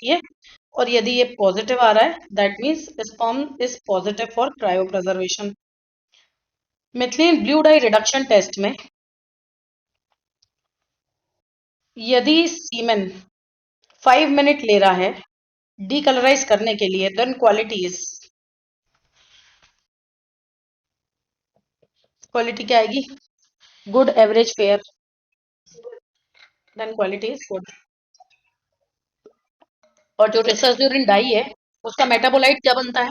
सकती है। और यदि ये पॉजिटिव आ रहा है that means sperm is positive for cryo preservation. Methylene blue dye reduction test में यदि सीमेन 5 मिनट ले रहा है डीकलराइज करने के लिए देन क्वालिटी क्या आएगी? Good, average, fair. Then quality is good. और जो टेस्टोस्टेरोन डाई है उसका मेटाबोलाइट क्या बनता है?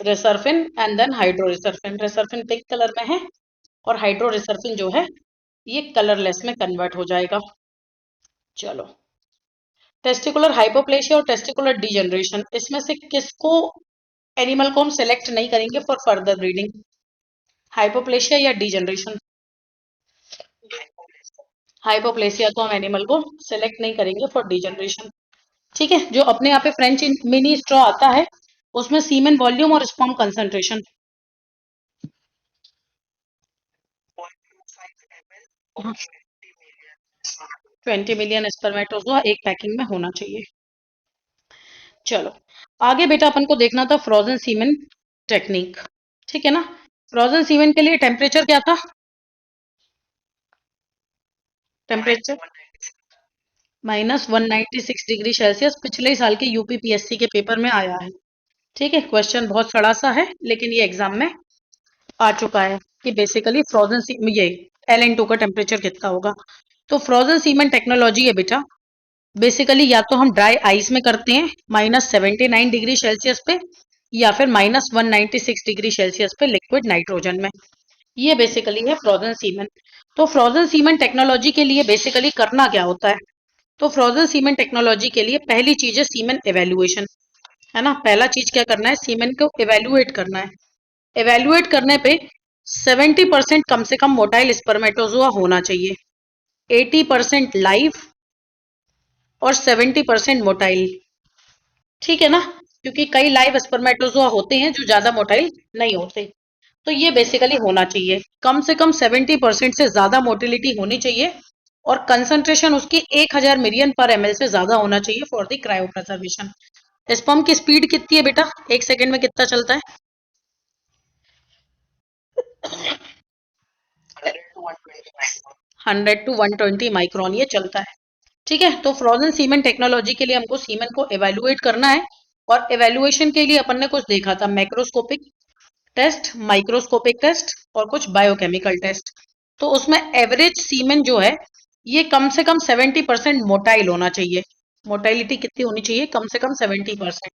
रिसर्फिन एंड देन हाइड्रोरिसर्फिन। रिसर्फिन पिंक कलर में है और हाइड्रोरिसर्फिन जो है ये कलरलेस में कन्वर्ट हो जाएगा। चलो, टेस्टिकुलर हाइपोप्लेशिया और टेस्टिकुलर डीजनरेशन, इसमें से किसको एनिमल को हम सेलेक्ट नहीं करेंगे फॉर फर्दर ब्रीडिंग? हाइपोप्लेशिया या डीजनरेशन? हाइपोप्लेशिया को हम एनिमल को सेलेक्ट नहीं करेंगे फॉर डीजनरेशन। ठीक है, जो अपने यहाँ पे फ्रेंच मिनी स्ट्रॉ आता है उसमें सीमेन वॉल्यूम और स्पर्म कंसंट्रेशन 20 मिलियन स्पर्मेटोजोआ एक पैकिंग में होना चाहिए। चलो आगे बेटा, अपन को देखना था फ्रोजन सीमेन टेक्निक। ठीक है ना? फ्रोजन सीमेन के लिए टेम्परेचर क्या था? टेम्परेचर -196 डिग्री सेल्सियस पिछले साल के यूपीपीएससी के पेपर में आया है। ठीक है, क्वेश्चन बहुत सड़ा सा है लेकिन ये एग्जाम में आ चुका है कि बेसिकली फ्रोजन ये LN2 का टेम्परेचर कितना होगा। तो फ्रोजन सीमेंट टेक्नोलॉजी है बेटा, बेसिकली या तो हम ड्राई आइस में करते हैं -79 डिग्री सेल्सियस पे, या फिर -196 डिग्री सेल्सियस पे लिक्विड नाइट्रोजन में। ये बेसिकली है फ्रोजन सीमेंट। तो फ्रोजन सीमेंट टेक्नोलॉजी के लिए बेसिकली करना क्या होता है? तो फ्रोजन सीमेंट टेक्नोलॉजी के लिए पहली चीज है सीमेंट एवेल्युएशन, है ना? पहला चीज क्या करना है? सीमेंट को एवेल्युएट करना है। एवेल्युएट करने पे 70% कम से कम मोटाइल स्पर्मेटोजोआ होना चाहिए, 80% लाइव और 70% मोटाइल। ठीक है ना? क्योंकि कई लाइव स्पर्मेटोजोआ होते हैं जो ज्यादा मोटाइल नहीं होते। तो ये बेसिकली होना चाहिए, कम से कम 70% से ज्यादा मोटिलिटी होनी चाहिए और कंसंट्रेशन उसकी 1000 मिलियन पर ml से ज्यादा होना चाहिए for the cryo preservation. Sperm की स्पीड कितनी है बेटा? एक सेकेंड में कितना चलता है? 100 to 120 माइक्रोन ये चलता है। ठीक है, तो फ्रोजन सीमेंट टेक्नोलॉजी के लिए हमको सीमेंट को एवेल्युएट करना है और एवेल्युएशन के लिए अपन ने कुछ देखा था, मैक्रोस्कोपिक टेस्ट, माइक्रोस्कोपिक टेस्ट और कुछ बायोकेमिकल टेस्ट। तो उसमें एवरेज सीमेन जो है ये कम से कम 70% मोटाइल होना चाहिए। मोटाइलिटी कितनी होनी चाहिए? कम से कम 70%।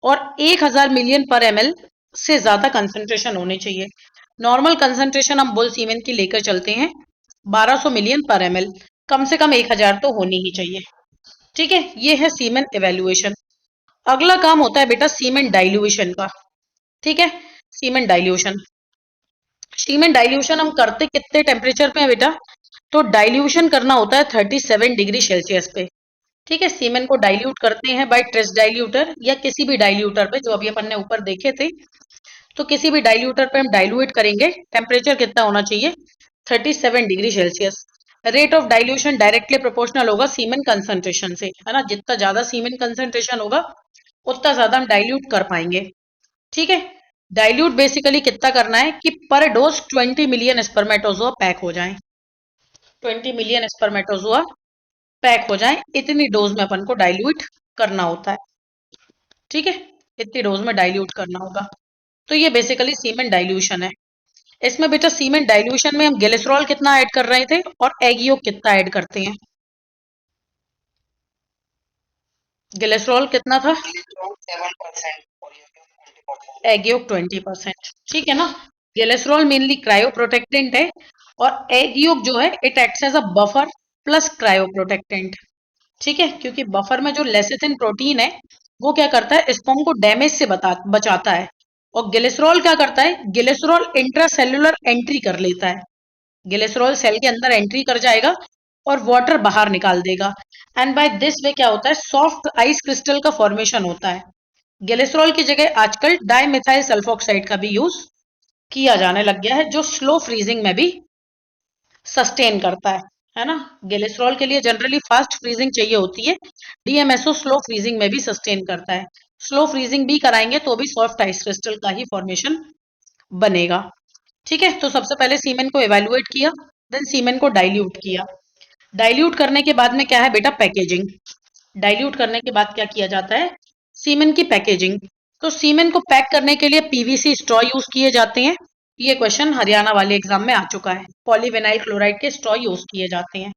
और 1000 मिलियन पर ml से ज्यादा कंसंट्रेशन होनी चाहिए। नॉर्मल कंसंट्रेशन हम बुल सीमेन की लेकर चलते हैं 1200 मिलियन पर ml, कम से कम 1000 तो होनी ही चाहिए। ठीक है, ये है सीमेन एवेल्युएशन। अगला काम होता है बेटा सीमेन डाइल्यूशन का। ठीक है, सीमेन डाइल्यूशन। सीमेन डाइल्यूशन हम करते कितने टेम्परेचर पे है बेटा? तो डाइल्यूशन करना होता है 37 डिग्री सेल्सियस पे। ठीक है, सीमेन को डाइल्यूट करते हैं बाय ट्रेस डाइल्यूटर या किसी भी डाइल्यूटर पे, जो अभी अपन ने ऊपर देखे थे। तो किसी भी डाइल्यूटर पे हम डाइल्यूट करेंगे। टेम्परेचर कितना होना चाहिए? 37 degree Celsius. Rate of dilution directly proportional होगा सीमेन कंसंट्रेशन से, है ना? जितना ज्यादा सीमेन कंसंट्रेशन होगा उतना ज्यादा हम डाइल्यूट कर पाएंगे। ठीक है, डाइल्यूट बेसिकली कितना करना है कि पर डोज 20 मिलियन स्पर्मेटोजोआ पैक हो जाएं। 20 मिलियन स्पर्मेटोजोआ पैक हो जाएं, इतनी डोज में अपन को डाइल्यूट करना होता है। ठीक है, इतनी डोज में डाइल्यूट करना होगा। तो ये बेसिकली सीमेंट डाइल्यूशन है। इसमें बेटा सीमेंट डाइल्यूशन में हम ग्लिसरॉल कितना ऐड कर रहे थे और एग योक कितना ऐड करते हैं? ग्लिसरॉल कितना था? Egg yolk 20%। ठीक है ना? ग्लिसरॉल मेनली क्रायो प्रोटेक्टेंट है और एग योक जो है it acts as a buffer plus cryo protectant. ठीक है, क्योंकि बफर में जो लेसिथिन प्रोटीन है वो क्या करता है? स्पर्म को डैमेज से बचाता है। और ग्लिसरॉल क्या करता है? ग्लिसरॉल इंट्रासेल्युलर एंट्री कर लेता है। ग्लिसरॉल सेल के अंदर एंट्री कर जाएगा और वाटर बाहर निकाल देगा। एंड बाय दिस वे क्या होता है? सॉफ्ट आइस क्रिस्टल का फॉर्मेशन होता है। ग्लिसरॉल की जगह आजकल डाइमेथाइल सल्फोक्साइड का भी यूज किया जाने लग गया है, जो स्लो फ्रीजिंग में भी सस्टेन करता है। है ना। ग्लिसरॉल के लिए जनरली फास्ट फ्रीजिंग चाहिए होती है, डीएमएसओ स्लो फ्रीजिंग में भी सस्टेन करता है। स्लो फ्रीजिंग भी कराएंगे तो भी सॉफ्ट आइस क्रिस्टल का ही फॉर्मेशन बनेगा। ठीक है, तो सबसे पहले सीमेन को एवेलुएट किया, देन सीमेन को डाइल्यूट किया। डाइल्यूट करने के बाद में क्या है बेटा, पैकेजिंग। डाइल्यूट करने के बाद क्या किया जाता है, सीमेन की पैकेजिंग। तो सीमेन को पैक करने के लिए पीवीसी स्ट्रॉ यूज किए जाते हैं। ये क्वेश्चन हरियाणा वाले एग्जाम में आ चुका है। पॉलीविनाइल क्लोराइड के स्ट्रॉ यूज किए जाते हैं।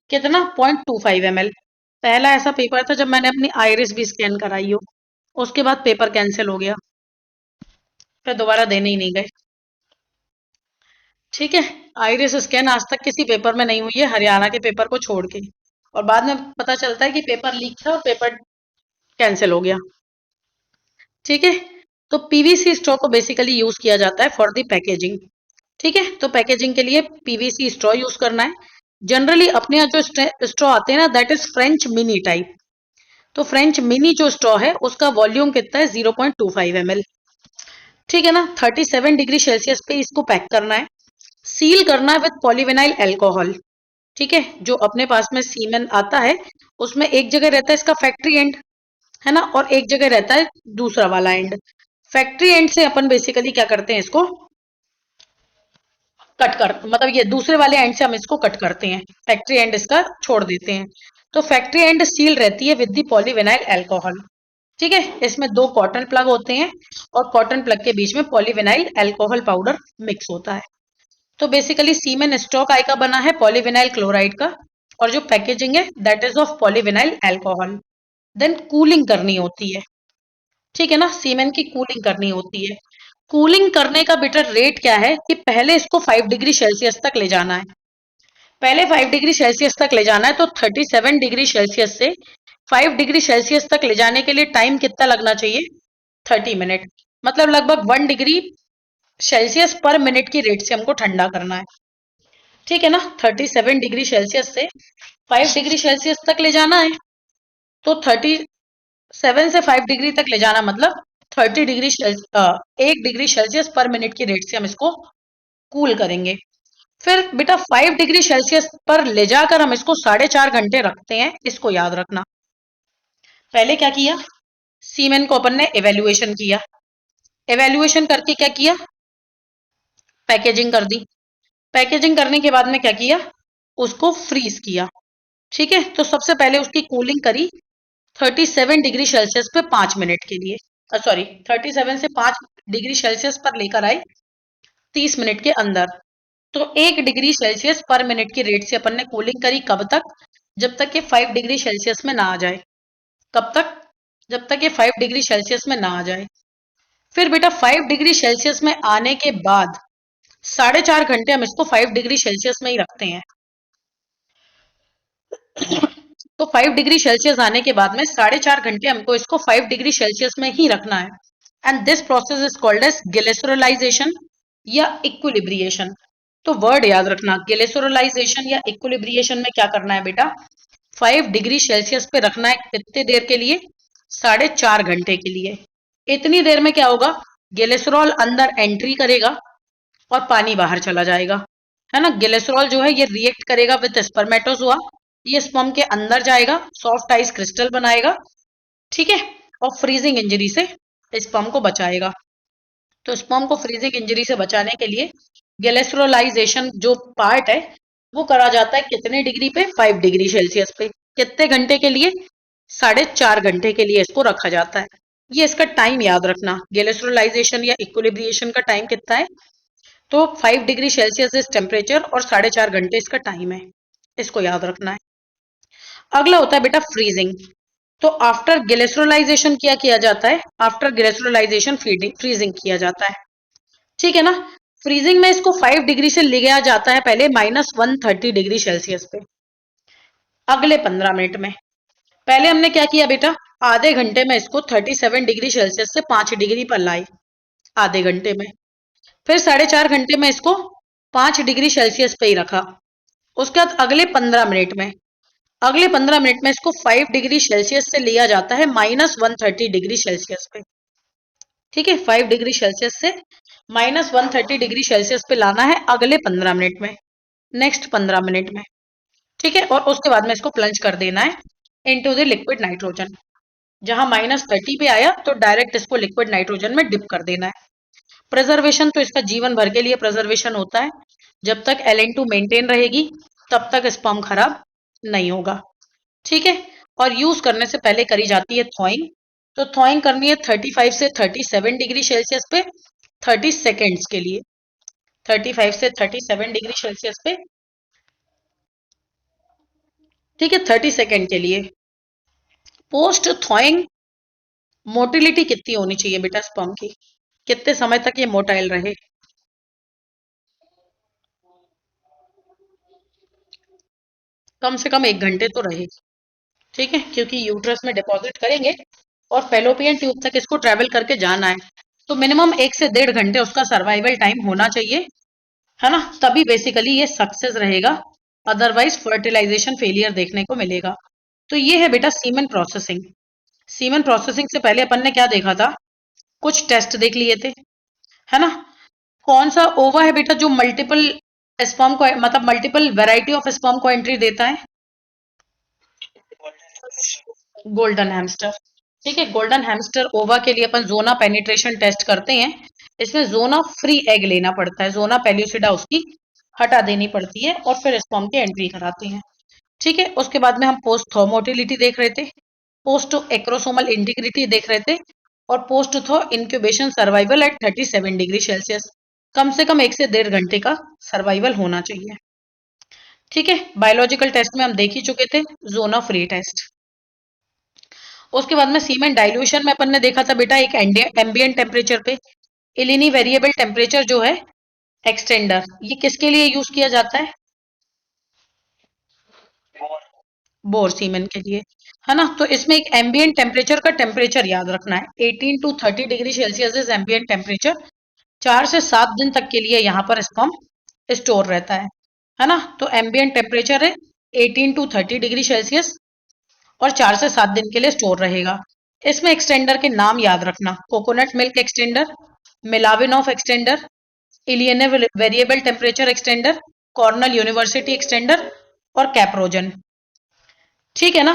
कितना, 0.25 ml। पहला ऐसा पेपर था जब मैंने अपनी आइरिस भी स्कैन कराई हो, उसके बाद पेपर कैंसिल हो गया, फिर दोबारा देने ही नहीं गए। ठीक है, आइरिस स्कैन आज तक किसी पेपर में नहीं हुई है, हरियाणा के पेपर को छोड़ के। और बाद में पता चलता है कि पेपर लीक था और पेपर कैंसिल हो गया। ठीक है, तो पीवीसी स्ट्रॉ को बेसिकली यूज किया जाता है फॉर द पैकेजिंग। ठीक है, तो पैकेजिंग के लिए पीवीसी स्ट्रॉ यूज करना है। जनरली अपने यहाँ जो स्ट्रॉ आते हैं ना, that is French mini type. तो फ्रेंच मिनी जो स्ट्रॉ है उसका वॉल्यूम कितना है, 0.25 ml। ठीक है ना, 37 डिग्री सेल्सियस पे इसको पैक करना है। सील करना है विद पॉलीविनाइल एल्कोहल। ठीक है, जो अपने पास में सीमेन आता है उसमें एक जगह रहता है इसका फैक्ट्री एंड, है ना, और एक जगह रहता है दूसरा वाला एंड। फैक्ट्री एंड से अपन बेसिकली क्या करते हैं, इसको कट कर, मतलब ये दूसरे वाले एंड से हम इसको कट करते हैं, फैक्ट्री एंड इसका छोड़ देते हैं। तो फैक्ट्री एंड सील रहती है विद दी पॉलीविनाइल एल्कोहल। ठीक है, इसमें 2 कॉटन प्लग होते हैं और कॉटन प्लग के बीच में पॉलीविनाइल एल्कोहल पाउडर मिक्स होता है। तो बेसिकली सीमेन स्टॉक आई का बना है पॉलीविनाइल क्लोराइड का, और जो पैकेजिंग है that is of polyvinyl alcohol. Then cooling करनी होती है। ठीक है ना, सीमेन की कूलिंग करनी होती है। कूलिंग करने का बेटा रेट क्या है कि पहले इसको 5 डिग्री सेल्सियस तक ले जाना है। पहले 5 डिग्री सेल्सियस तक ले जाना है, तो 37 डिग्री सेल्सियस से 5 डिग्री सेल्सियस तक ले जाने के लिए टाइम कितना लगना चाहिए, 30 मिनट। मतलब लगभग 1 डिग्री सेल्सियस पर मिनट की रेट से हमको ठंडा करना है। ठीक है ना, 37 डिग्री सेल्सियस से 5 डिग्री सेल्सियस तक ले जाना है। तो 37 से 5 डिग्री तक ले जाना मतलब 1 डिग्री सेल्सियस पर मिनट की रेट से हम इसको कूल करेंगे। फिर बेटा 5 डिग्री सेल्सियस पर ले जाकर हम इसको 4.5 घंटे रखते हैं, इसको याद रखना। पहले क्या किया, सीमेन को अपन ने एवेल्युएशन किया। एवेल्युएशन करके क्या किया, पैकेजिंग कर दी। पैकेजिंग करने के बाद में क्या किया, उसको फ्रीज किया। ठीक है, तो सबसे पहले उसकी कूलिंग करी 37 डिग्री सेल्सियस पे 5 मिनट के लिए, सॉरी 37 से 5 डिग्री सेल्सियस पर लेकर आए 30 मिनट के अंदर। तो 1 डिग्री सेल्सियस पर मिनट की रेट से अपन ने कूलिंग करी, कब तक, जब तक ये 5 डिग्री सेल्सियस में ना आ जाए। कब तक, जब तक ये 5 डिग्री सेल्सियस में ना आ जाए। फिर बेटा 5 डिग्री सेल्सियस में आने के बाद 4.5 घंटे हम इसको 5 डिग्री सेल्सियस में ही रखते हैं। तो 5 डिग्री सेल्सियस आने के बाद में 4.5 घंटे हमको इसको 5 डिग्री सेल्सियस में ही रखना है। And this process is called as glycerolization या इक्विलिब्रिएशन। तो वर्ड याद रखना, ग्लिसरलाइजेशन या इक्विलिब्रिएशन में क्या करना है बेटा, 5 डिग्री सेल्सियस पे रखना है कितने देर के लिए, 4.5 घंटे के लिए। इतनी देर में क्या होगा, ग्लिसरॉल अंदर एंट्री करेगा और पानी बाहर चला जाएगा, है ना। ग्लिसरॉल जो है ये रिएक्ट करेगा विद स्पर्मेटोजोआ, ये स्पर्म के अंदर जाएगा, सॉफ्ट आइस क्रिस्टल बनाएगा। ठीक है, और फ्रीजिंग इंजरी से स्पर्म को बचाएगा। तो स्पर्म को फ्रीजिंग इंजरी से बचाने के लिए ग्लिसरॉलाइजेशन जो पार्ट है वो करा जाता है कितने डिग्री पे, 5 डिग्री सेल्सियस पे। कितने घंटे के लिए, 4.5 घंटे के लिए इसको रखा जाता है। ये इसका टाइम याद रखना, ग्लिसरलाइजेशन या इक्विलिब्रिएशन का टाइम कितना है, तो 5 डिग्री सेल्सियस इस टेम्परेचर और 4.5 घंटे इसका टाइम है, इसको याद रखना है। अगला होता है बेटा फ्रीजिंग। तो आफ्टर ग्लिसरलाइजेशन क्या किया जाता है, आफ्टर ग्लिसरलाइजेशन फ्रीजिंग किया जाता है। ठीक है ना, फ्रीजिंग में इसको 5 डिग्री से ले गया जाता है पहले -130 डिग्री सेल्सियस पे, अगले 15 मिनट में। पहले हमने क्या किया बेटा, आधे घंटे में इसको 37 डिग्री सेल्सियस से 5 डिग्री पर लाए, आधे घंटे में। फिर 4.5 घंटे में इसको 5 डिग्री सेल्सियस पे ही रखा। उसके बाद अगले 15 मिनट में इसको 5 डिग्री सेल्सियस से लिया जाता है -130 डिग्री सेल्सियस पे। ठीक है, 5 डिग्री सेल्सियस से -130 डिग्री सेल्सियस पे लाना है अगले 15 मिनट में, नेक्स्ट 15 मिनट में। ठीक है, और उसके बाद में इसको प्लंज कर देना है इनटू द लिक्विड नाइट्रोजन। जहां -30 पे आया तो डायरेक्ट इसको लिक्विड नाइट्रोजन में डिप कर देना है। प्रिजर्वेशन तो इसका जीवन भर के लिए प्रिजर्वेशन होता है। जब तक Ln2 मेंटेन रहेगी तब तक स्पर्म खराब नहीं होगा। ठीक है, और यूज करने से पहले करी जाती है थॉइंग। तो थॉइंग करनी है 35 से 37 डिग्री सेल्सियस पे 30 सेकेंड्स के लिए। 35 से 37 डिग्री सेल्सियस पे, ठीक है, 30 सेकेंड के लिए। पोस्ट थॉइंग मोटिलिटी कितनी होनी चाहिए बेटा स्पर्म की, कितने समय तक ये मोटाइल रहे? कम से कम 1 घंटे तो रहे। ठीक है, क्योंकि यूट्रस में डिपॉजिट करेंगे और फेलोपियन ट्यूब तक इसको ट्रेवल करके जाना है, तो मिनिमम 1 से 1.5 घंटे उसका सर्वाइवल टाइम होना चाहिए, है ना, तभी बेसिकली ये सक्सेस रहेगा। अदरवाइज फर्टिलाइजेशन फेलियर देखने को मिलेगा। तो ये है बेटा सीमेन प्रोसेसिंग। सीमेन प्रोसेसिंग से पहले अपन ने क्या देखा था, कुछ टेस्ट देख लिए थे, है ना। कौन सा ओवा है बेटा जो मल्टीपल स्पर्म को, मतलब मल्टीपल वैरायटी ऑफ स्पर्म को एंट्री देता है? Golden hamster. ठीक है, गोल्डन हैमस्टर ओवा के लिए अपन जोना पेनिट्रेशन टेस्ट करते हैं। इसमें जोना फ्री एग लेना पड़ता है, जोना पेल्यूसिडा उसकी हटा देनी पड़ती है और फिर स्पर्म की एंट्री कराते हैं। ठीक है, उसके बाद में हम पोस्ट थो मोटिलिटी देख रहे थे, पोस्ट एक्रोसोमल इंटीग्रिटी देख रहे थे, और post thaw incubation survival at 37 degree Celsius. कम से कम 1 से 1.5 घंटे का सर्वाइवल होना चाहिए। ठीक है, बायोलॉजिकल टेस्ट में हम देख ही चुके थे, जोना फ्री टेस्ट। उसके बाद में सीमेंट डाइल्यूशन में अपन ने देखा था बेटा एक एम्बिएंट टेम्परेचर पे इलिनी वेरिएबल टेम्परेचर जो है एक्सटेंडर, ये किसके लिए यूज किया जाता है? बोर सीमेन के लिए, है ना। तो इसमें एक एम्बिएंट टेम्परेचर का टेम्परेचर याद रखना है, 18 to 30 degree Celsius is ambient temperature. 4 से 7 दिन तक के लिए यहाँ पर स्पर्म स्टोर रहता है ना। तो एम्बिएंट टेम्परेचर है 18 to 30 डिग्री सेल्सियस और 4 से 7 दिन के लिए स्टोर रहेगा। इसमें एक्सटेंडर के नाम याद रखना, coconut milk extender, Milovanov extender, Illini variable temperature extender, Cornell University extender और कैप्रोजन। ठीक है ना।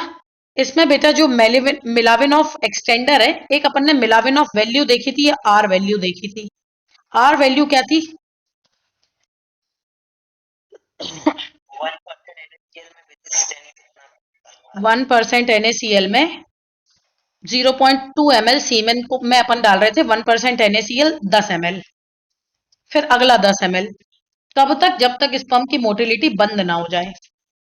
इसमें बेटा जो मिलाविनॉफ एक्सटेंडर है, एक अपन ने मिलाविनॉफ वैल्यू देखी थी या आर वैल्यू देखी थी? आर वैल्यू क्या थी? 1% NaCl में 0.2 ml सीमेन को में अपन डाल रहे थे, 1% NaCl 10 ml, फिर अगला 10 ml। कब तक? जब तक स्पर्म की मोटिलिटी बंद ना हो जाए,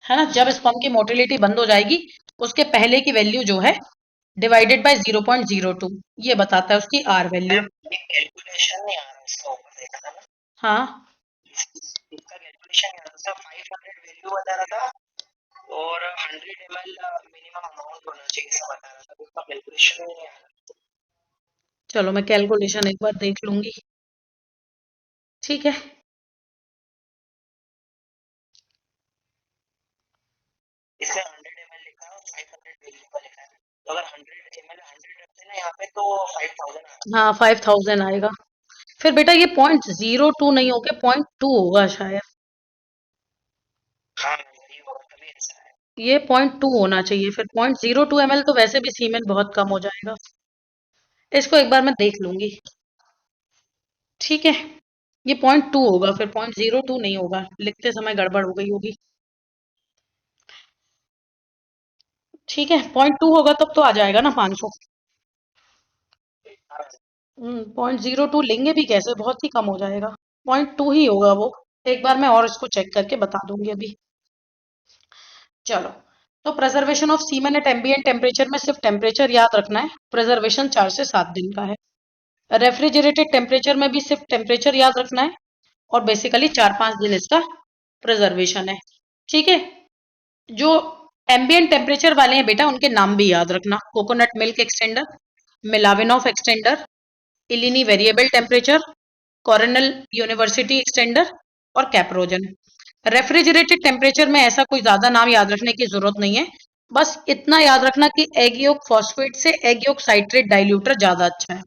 है ना। जब स्पर्म की मोटिलिटी बंद हो जाएगी उसके पहले की वैल्यू जो है डिवाइडेड बाय 0.02, ये बताता है उसकी आर वैल्यू। कैलकुलेशन नहीं आ रहा इसका, ऊपर देखा था ना। हाँ, इसका कैलकुलेशन नहीं आ रहा था, 500 वैल्यू बता रहा था और 100 ml मिनिमम अमाउंट होना चाहिए ऐसा बता रहा था, उसका कैलकुलेशन नहीं आ रहा। चलो मैं कैलकुलेशन एक बार देख लूंगी। ठीक है, इसमें 100 ml लिखा है और 500 वैल्यू का लिखा है, तो अगर 100 ml 100 रखते ना यहाँ पे तो 5000। हाँ, 5000 आएगा। फिर बेटा ये 0.02 नहीं होगा, 0.2 होगा शायद। हाँ, वही होगा, तभी ऐसा है। ये 0.2 होना चाहिए, फिर 0.02 ml तो वैसे भी सीमेंट बहुत कम हो जाएगा। इसको एक बार मैं देख लूंगी। ठीक है, ये 0.2 होगा, फिर 0.02 नहीं होगा, लिखते समय गड़बड़ हो गई होगी। ठीक है, 0.2 होगा तब तो आ जाएगा ना 500। 0.02 लेंगे भी कैसे, बहुत ही कम हो जाएगा। 0.2 ही होगा वो। एक बार मैं और इसको चेक करके बता दूंगी अभी। चलो, तो preservation of semen at ambient temperature में सिर्फ टेम्परेचर याद रखना है, प्रिजर्वेशन 4 से 7 दिन का है। रेफ्रिजरेटेड टेम्परेचर में भी सिर्फ टेम्परेचर याद रखना है और बेसिकली 4-5 दिन इसका प्रिजर्वेशन है। ठीक है, जो एम्बिएंट टेम्परेचर वाले हैं बेटा उनके नाम भी याद रखना, coconut milk extender, Milovanov extender, Illini variable temperature, Cornell University extender और कैप्रोजन। रेफ्रिजरेटेड टेम्परेचर में ऐसा कोई ज्यादा नाम याद रखने की जरूरत नहीं है, बस इतना याद रखना कि एग योक फॉस्फेट से एग योक साइट्रेट डाइल्यूटर ज्यादा अच्छा है।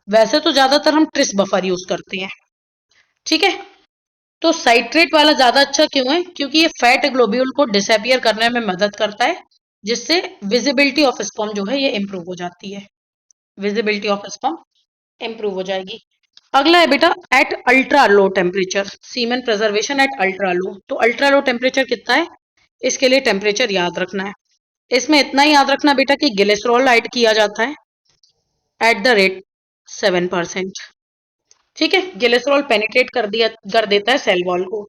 वैसे तो ज्यादातर हम ट्रिस बफर यूज करते हैं। ठीक है, तो साइट्रेट वाला ज्यादा अच्छा क्यों है? क्योंकि ये फैट ग्लोब्यूल को डिसअपियर करने में मदद करता है, जिससे विजिबिलिटी ऑफ स्पर्म जो है ये इंप्रूव हो जाती है। विजिबिलिटी ऑफ स्पर्म इंप्रूव हो जाएगी। अगला है बेटा एट अल्ट्रा लो टेम्परेचर, सीमेन प्रिजर्वेशन एट अल्ट्रा लो। तो अल्ट्रा लो टेम्परेचर कितना है? इसके लिए टेम्परेचर याद रखना है। इसमें इतना ही याद रखना बेटा कि ग्लिसरॉल ऐड किया जाता है एट द रेट 7%। ठीक है, ग्लिसरॉल पेनिट्रेट कर देता है सेल वॉल को।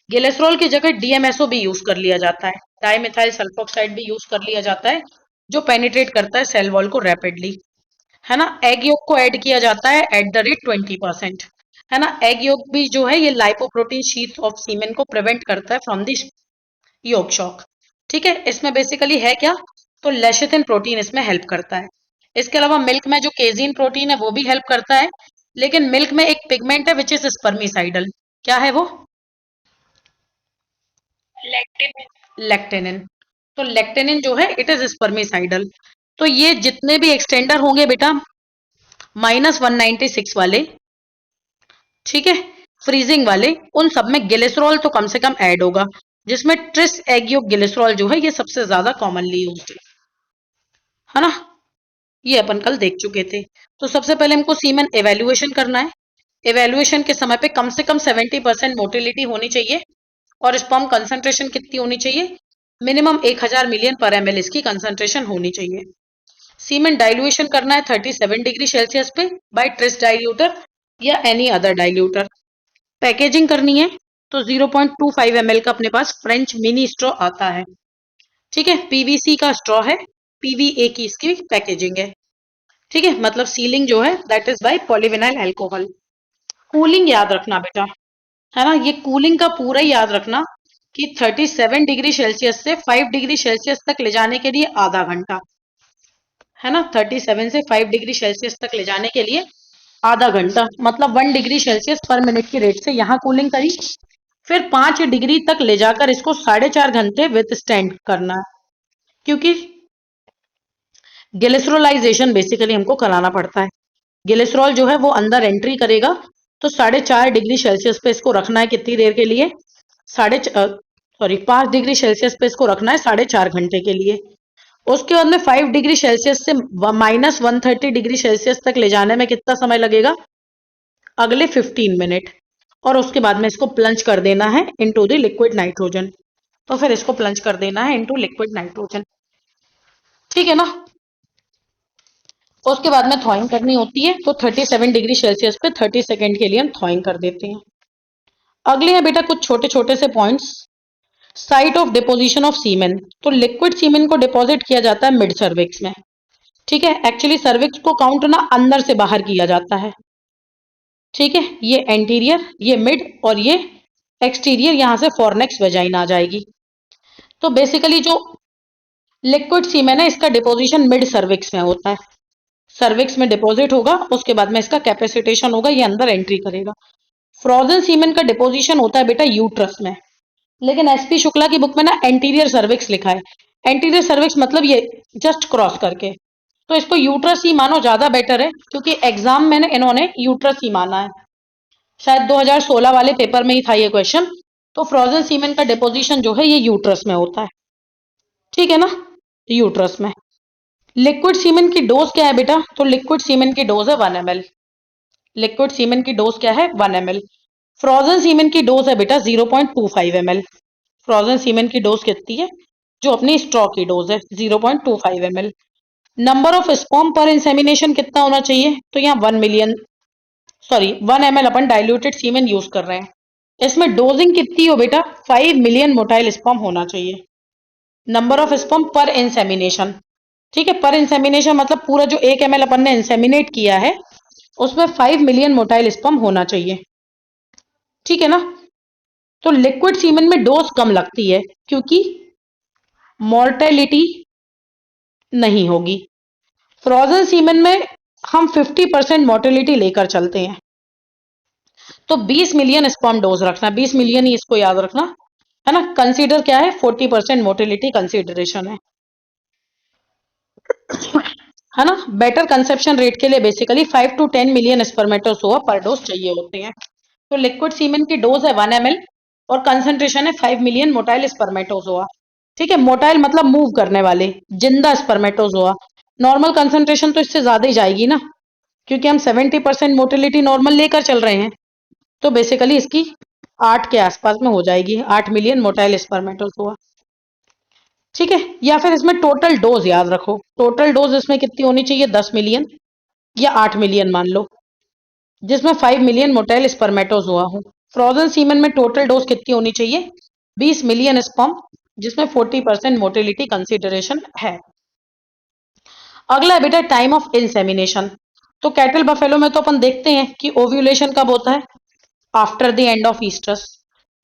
ग्लिसरॉल की जगह डीएमएसओ भी यूज कर लिया जाता है, डाइमिथाइल सल्फोक्साइड भी यूज कर लिया जाता है, जो पेनिट्रेट करता है सेल वॉल को रैपिडली। है ना, एग योग को ऐड किया जाता है एट द रेट 20%। है ना, एग योग भी जो है ये लाइपोप्रोटीन शीथ ऑफ सीमेन को प्रिवेंट करता है फ्रॉम द योग शॉक। ठीक है, इसमें बेसिकली है क्या? तो लेशिथिन प्रोटीन इसमें हेल्प करता है। इसके अलावा मिल्क में जो केजीन प्रोटीन है वो भी हेल्प करता है, लेकिन मिल्क में एक पिगमेंट है विच इज स्पर्मिसाइडल। क्या है वो? लैक्टेनिन। तो लैक्टेनिन जो है इट इज स्पर्मिसाइडल। तो ये जितने भी एक्सटेंडर होंगे बेटा -196 वाले, ठीक है, फ्रीजिंग वाले, उन सब में ग्लिसरॉल तो कम से कम ऐड होगा, जिसमें ट्रिस एगियो ग्लिसरॉल जो है ये सबसे ज्यादा कॉमनली यूज्ड है ना। ये अपन कल देख चुके थे। तो सबसे पहले हमको सीमेन एवेल्युएशन करना है। एवेल्युएशन के समय पे कम से कम 70% मोटिलिटी होनी चाहिए, और स्पर्म कंसंट्रेशन कितनी होनी चाहिए? मिनिमम 1000 मिलियन पर एमएल इसकी कंसंट्रेशन होनी चाहिए। सीमेन डाइल्यूशन करना है 37 डिग्री सेल्सियस पे बाय ट्रिस डाइल्यूटर या एनी अदर डाइल्यूटर। पैकेजिंग करनी है तो 0.25 ml का अपने पास फ्रेंच मिनी स्ट्रॉ आता है। ठीक है, पीवीसी का स्ट्रॉ है, पीवीए की इसकी पैकेजिंग है। ठीक है, मतलब सीलिंग जो है that is by polyvinyl alcohol. Cooling याद रखना बेटा, है ना, ये कूलिंग का पूरा ही याद रखना कि 37 डिग्री सेल्सियस से 5 डिग्री सेल्सियस तक ले जाने के लिए आधा घंटा, है ना, 37 से 5 डिग्री सेल्सियस तक ले जाने के लिए आधा घंटा, मतलब 1 डिग्री सेल्सियस पर मिनट की रेट से यहाँ कूलिंग करी, फिर 5 डिग्री तक ले जाकर इसको 4.5 घंटे विथ स्टैंड करना है, क्योंकि ग्लिसरोलाइजेशन बेसिकली हमको कराना पड़ता है। ग्लिसरॉल जो है वो अंदर एंट्री करेगा, तो 4.5 डिग्री सेल्सियस पे इसको रखना है कितनी देर के लिए? 5 डिग्री सेल्सियस पे इसको रखना है 4.5 घंटे के लिए। उसके बाद में 5 डिग्री सेल्सियस से -130 डिग्री सेल्सियस तक ले जाने में कितना समय लगेगा? अगले 15 मिनट। और उसके बाद में इसको प्लंज कर देना है इनटू द लिक्विड नाइट्रोजन। तो फिर इसको प्लंज कर देना है इनटू लिक्विड नाइट्रोजन। ठीक है ना। उसके बाद में थॉइंग करनी होती है, तो 37 डिग्री सेल्सियस पे 30 सेकेंड के लिए हम थॉइंग कर देते हैं। अगले हैं बेटा कुछ छोटे छोटे से points. Site of deposition of semen. तो लिक्विड सीमेन को डिपॉजिट किया जाता है मिड सर्विक्स में। ठीक है, एक्चुअली सर्विक्स को काउंट ना अंदर से बाहर किया जाता है। ठीक है, ये एंटीरियर, ये मिड, और ये एक्सटीरियर, यहां से फॉरनेक्स वेजाइन आ जाएगी। तो बेसिकली जो लिक्विड सीमेन है इसका डिपोजिशन मिड सर्विक्स में होता है। सर्विक्स में डिपॉजिट होगा, उसके बाद में इसका कैपेसिटेशन होगा, ये अंदर एंट्री करेगा। फ्रोजन सीमेन का डिपोजिशन होता है बेटा यूट्रस में, लेकिन एसपी शुक्ला की बुक में ना एंटीरियर सर्विक्स लिखा है। एंटीरियर सर्विक्स मतलब ये जस्ट क्रॉस करके, तो इसको यूट्रस ही मानो ज्यादा बेटर है, क्योंकि एग्जाम में ना इन्होंने यूट्रस ही माना है। शायद 2016 वाले पेपर में ही था ये क्वेश्चन। तो फ्रोजन सीमेन का डिपोजिशन जो है ये यूट्रस में होता है। ठीक है ना, यूट्रस में। लिक्विड सीमेन की डोज क्या है बेटा? तो लिक्विड सीमेन की डोज है 1 ml। लिक्विड सीमेन की डोज क्या है? 1 ml। फ्रोजन सीमेन की डोज है बेटा 0.25 ml। फ्रोजन सीमेन की डोज कितनी है? जो अपनी स्ट्रॉ की डोज है 0.25 ml। नंबर ऑफ स्पर्म पर इंसेमिनेशन कितना होना चाहिए? तो यहाँ 1 ml अपन डाइल्यूटेड सीमेन यूज कर रहे हैं। इसमें डोजिंग कितनी हो बेटा? 5 मिलियन मोटाइल स्पर्म होना चाहिए। नंबर ऑफ स्पर्म पर इंसेमिनेशन, ठीक है, पर इंसेमिनेशन मतलब पूरा जो 1 ml अपन ने इंसेमिनेट किया है उसमें 5 मिलियन मोटाइल स्पर्म होना चाहिए। ठीक है ना। तो लिक्विड सीमेन में डोज कम लगती है, क्योंकि मॉर्टेलिटी नहीं होगी। फ्रोजन सीमेन में हम 50% मोर्टेलिटी लेकर चलते हैं। तो 20 मिलियन स्पर्म डोज रखना, 20 मिलियन ही इसको याद रखना, है ना। कंसीडर क्या है? 40% मोर्टेलिटी कंसीडरेशन है ना। बेटर कंसेप्शन रेट के लिए बेसिकली 5 to 10 मिलियन स्पर्मेटोजोआ पर डोज चाहिए होते हैं। तो लिक्विड सीमेन की डोज है 1 ml और कंसंट्रेशन है 5 मिलियन मोटाइल स्पर्मेटोजोआ। ठीक है, मोटाइल मतलब मूव करने वाले, जिंदा स्पर्मेटोजोआ। नॉर्मल कंसंट्रेशन तो इससे ज्यादा ही जाएगी ना, क्योंकि हम 70% मोटिलिटी नॉर्मल लेकर चल रहे हैं। तो बेसिकली इसकी 8 के आसपास में हो जाएगी, 8 मिलियन मोटाइल स्पर्मेटोजोआ। ठीक है, या फिर इसमें टोटल डोज याद रखो, टोटल डोज इसमें कितनी होनी चाहिए, 10 मिलियन या 8 मिलियन मान लो, जिसमें 5 मिलियन मोटाइल स्पर्मेटोजोआ हो। फ्रोजन सीमेन में टोटल डोज कितनी होनी चाहिए, 20 मिलियन स्पर्म, जिसमें 40% मोटिलिटी कंसिडरेशन है। अगला है बेटा टाइम ऑफ इंसेमिनेशन। तो कैटल बफेलो में तो अपन देखते हैं कि ओव्यूलेशन कब होता है, after the end of oestrus.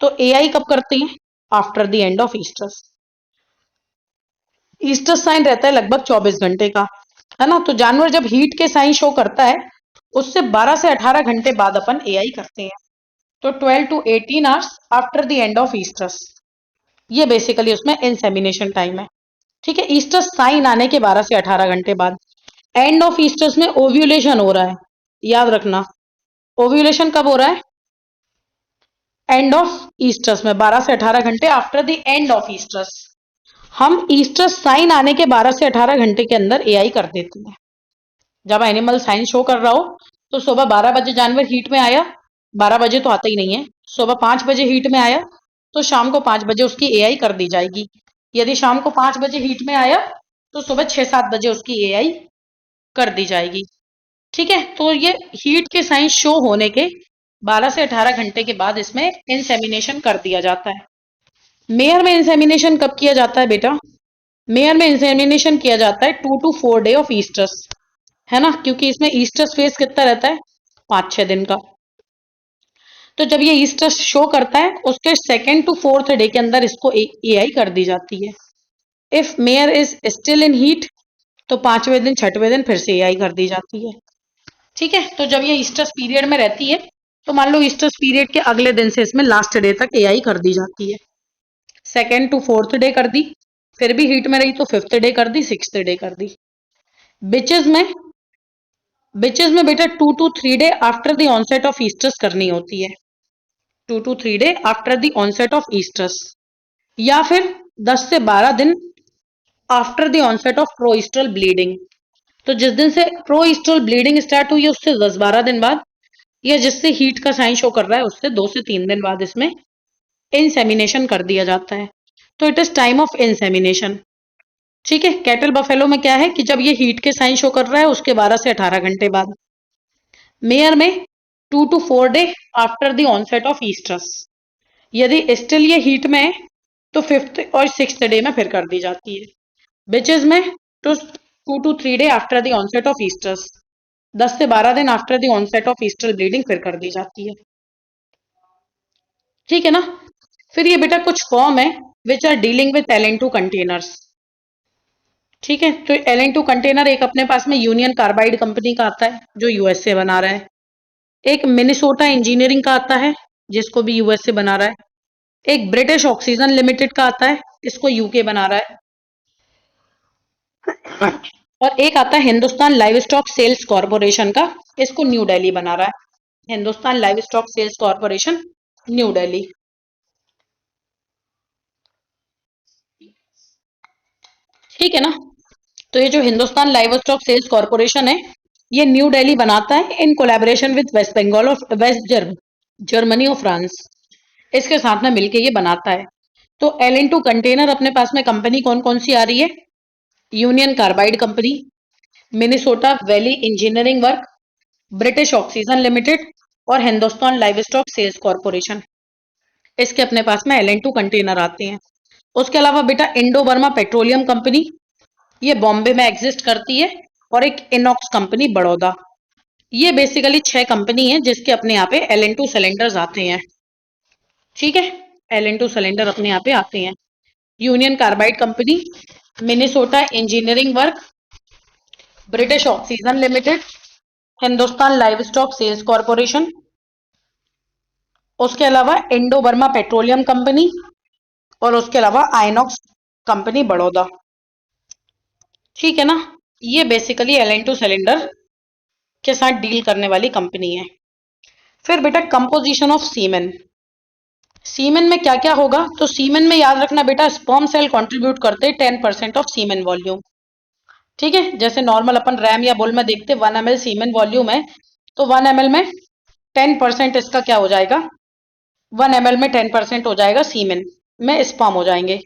तो एआई कब करते हैं, after the end of oestrus. Oestrus sign रहता है लगभग 24 घंटे का, है ना। तो जानवर जब हीट के साइन शो करता है उससे 12 से 18 घंटे बाद अपन एआई करते हैं। तो 12 to 18 hours after the end of esters, ये बेसिकली उसमें इंसेमिनेशन टाइम है। ठीक है, ईस्टर साइन आने के 12 से 18 घंटे बाद। एंड ऑफ ईस्टर्स में ओव्यूलेशन हो रहा है, याद रखना। ओव्यूलेशन कब हो रहा है, एंड ऑफ ईस्टर्स में, 12 से 18 घंटे after the end of esters. हम ईस्टर साइन आने के 12 से 18 घंटे के अंदर एआई कर देते हैं। जब एनिमल साइन शो कर रहा हो तो सुबह 12 बजे जानवर हीट में आया, 12 बजे तो आता ही नहीं है, सुबह 5 बजे हीट में आया तो शाम को 5 बजे उसकी एआई कर दी जाएगी। यदि शाम को 5 बजे हीट में आया तो सुबह 6-7 बजे उसकी एआई कर दी जाएगी। ठीक है, तो ये हीट के साइन शो होने के 12 से 18 घंटे के बाद इसमें इंसेमिनेशन कर दिया जाता है। मेयर में इंसेमिनेशन कब किया जाता है बेटा, मेयर में इंसेमिनेशन किया जाता है 2 to 4 डे ऑफ ईस्टर्स, है ना, क्योंकि इसमें ईस्टर फेज कितना रहता है, 5-6 दिन का। तो जब ये ईस्टर शो करता है उसके 2nd to 4th डे के अंदर इसको एआई कर दी जाती है। If mayor is still in heat तो 5वें दिन 6वें दिन फिर से एआई कर दी जाती है। ठीक है, तो जब ये ईस्टर पीरियड में रहती है तो मान लो ईस्टर पीरियड के अगले दिन से इसमें लास्ट डे तक एआई कर दी जाती है। 2nd to 4th डे कर दी, फिर भी हीट में रही तो 5th डे कर दी, 6th डे कर दी। बिचेस में बेटा 2 to 3 day after the onset of oestrus करनी होती है, 2 to 3 day after the onset of oestrus, या फिर 10 से 12 दिन after the onset of proestrual bleeding. तो जिस दिन से प्रोईस्ट्रल ब्लीडिंग स्टार्ट हुई है उससे 10-12 दिन बाद, या जिससे हीट का साइन शो कर रहा है उससे 2 से 3 दिन बाद इसमें इंसेमिनेशन कर दिया जाता है। तो it is time of insemination. ठीक है, कैटल बफेलो में क्या है कि जब ये हीट के साइन शो कर रहा है उसके 12 से 18 घंटे बाद। मेयर में 2 to 4 day after the onset of oestrus. यदि स्टिल ये हीट में है तो 5th और 6th डे में फिर कर दी जाती है। बिचेस में तो 2 to 3 day after the onset of oestrus, 10 से 12 दिन after the onset of oestrus bleeding फिर कर दी जाती है। ठीक है ना। फिर ये बेटा कुछ फॉर्म है which are dealing with LN2 containers. ठीक है, तो LN2 कंटेनर एक अपने पास में यूनियन कार्बाइड कंपनी का आता है जो यूएस से बना रहा है, एक मिनेसोटा इंजीनियरिंग का आता है जिसको भी यूएस से बना रहा है, एक ब्रिटिश ऑक्सीजन लिमिटेड का आता है इसको यूके बना रहा है, और एक आता है Hindustan live stock sales corporation का, इसको न्यू दिल्ली बना रहा है। Hindustan live stock sales corporation, New Delhi. ठीक है ना। तो ये जो Hindustan live stock sales corporation है ये न्यू दिल्ली बनाता है in collaboration with West Bengal और वेस्ट जर्मनी और फ्रांस, इसके साथ में मिलके ये बनाता है। तो LN2 कंटेनर अपने पास में कंपनी कौन कौन सी आ रही है, Union Carbide company, Minnesota Valley Engineering work, British Oxygen Limited और Hindustan live stock sales Corporation, इसके अपने पास में LN2 कंटेनर आते हैं। उसके अलावा बेटा इंडो बर्मा पेट्रोलियम कंपनी, ये बॉम्बे में एग्जिस्ट करती है, और एक इनॉक्स कंपनी बड़ौदा। ये बेसिकली 6 कंपनी है जिसके अपने यहाँ पे LN2 सिलेंडर्स आते हैं। ठीक है, LN2 सिलेंडर अपने यहाँ पे आते हैं। Union Carbide company, Minnesota engineering work, British Oxygen Limited, Hindustan live stock sales corporation, उसके अलावा इंडो बर्मा पेट्रोलियम कंपनी, और उसके अलावा आइनॉक्स कंपनी बड़ौदा। ठीक है ना, ये बेसिकली LN2 सिलेंडर के साथ डील करने वाली कंपनी है। फिर बेटा कंपोजिशन ऑफ सीमेन। सीमेन में क्या क्या होगा, तो सीमेन में याद रखना बेटा, स्पर्म सेल कंट्रीब्यूट करते हैं 10% ऑफ सीमेन वॉल्यूम। ठीक है, जैसे नॉर्मल अपन रैम या बुल में देखते 1 ml सीमेन वॉल्यूम है, तो 1 ml में 10% इसका क्या हो जाएगा, 1 ml में 10% हो जाएगा सीमेन में स्पर्म हो जाएंगे।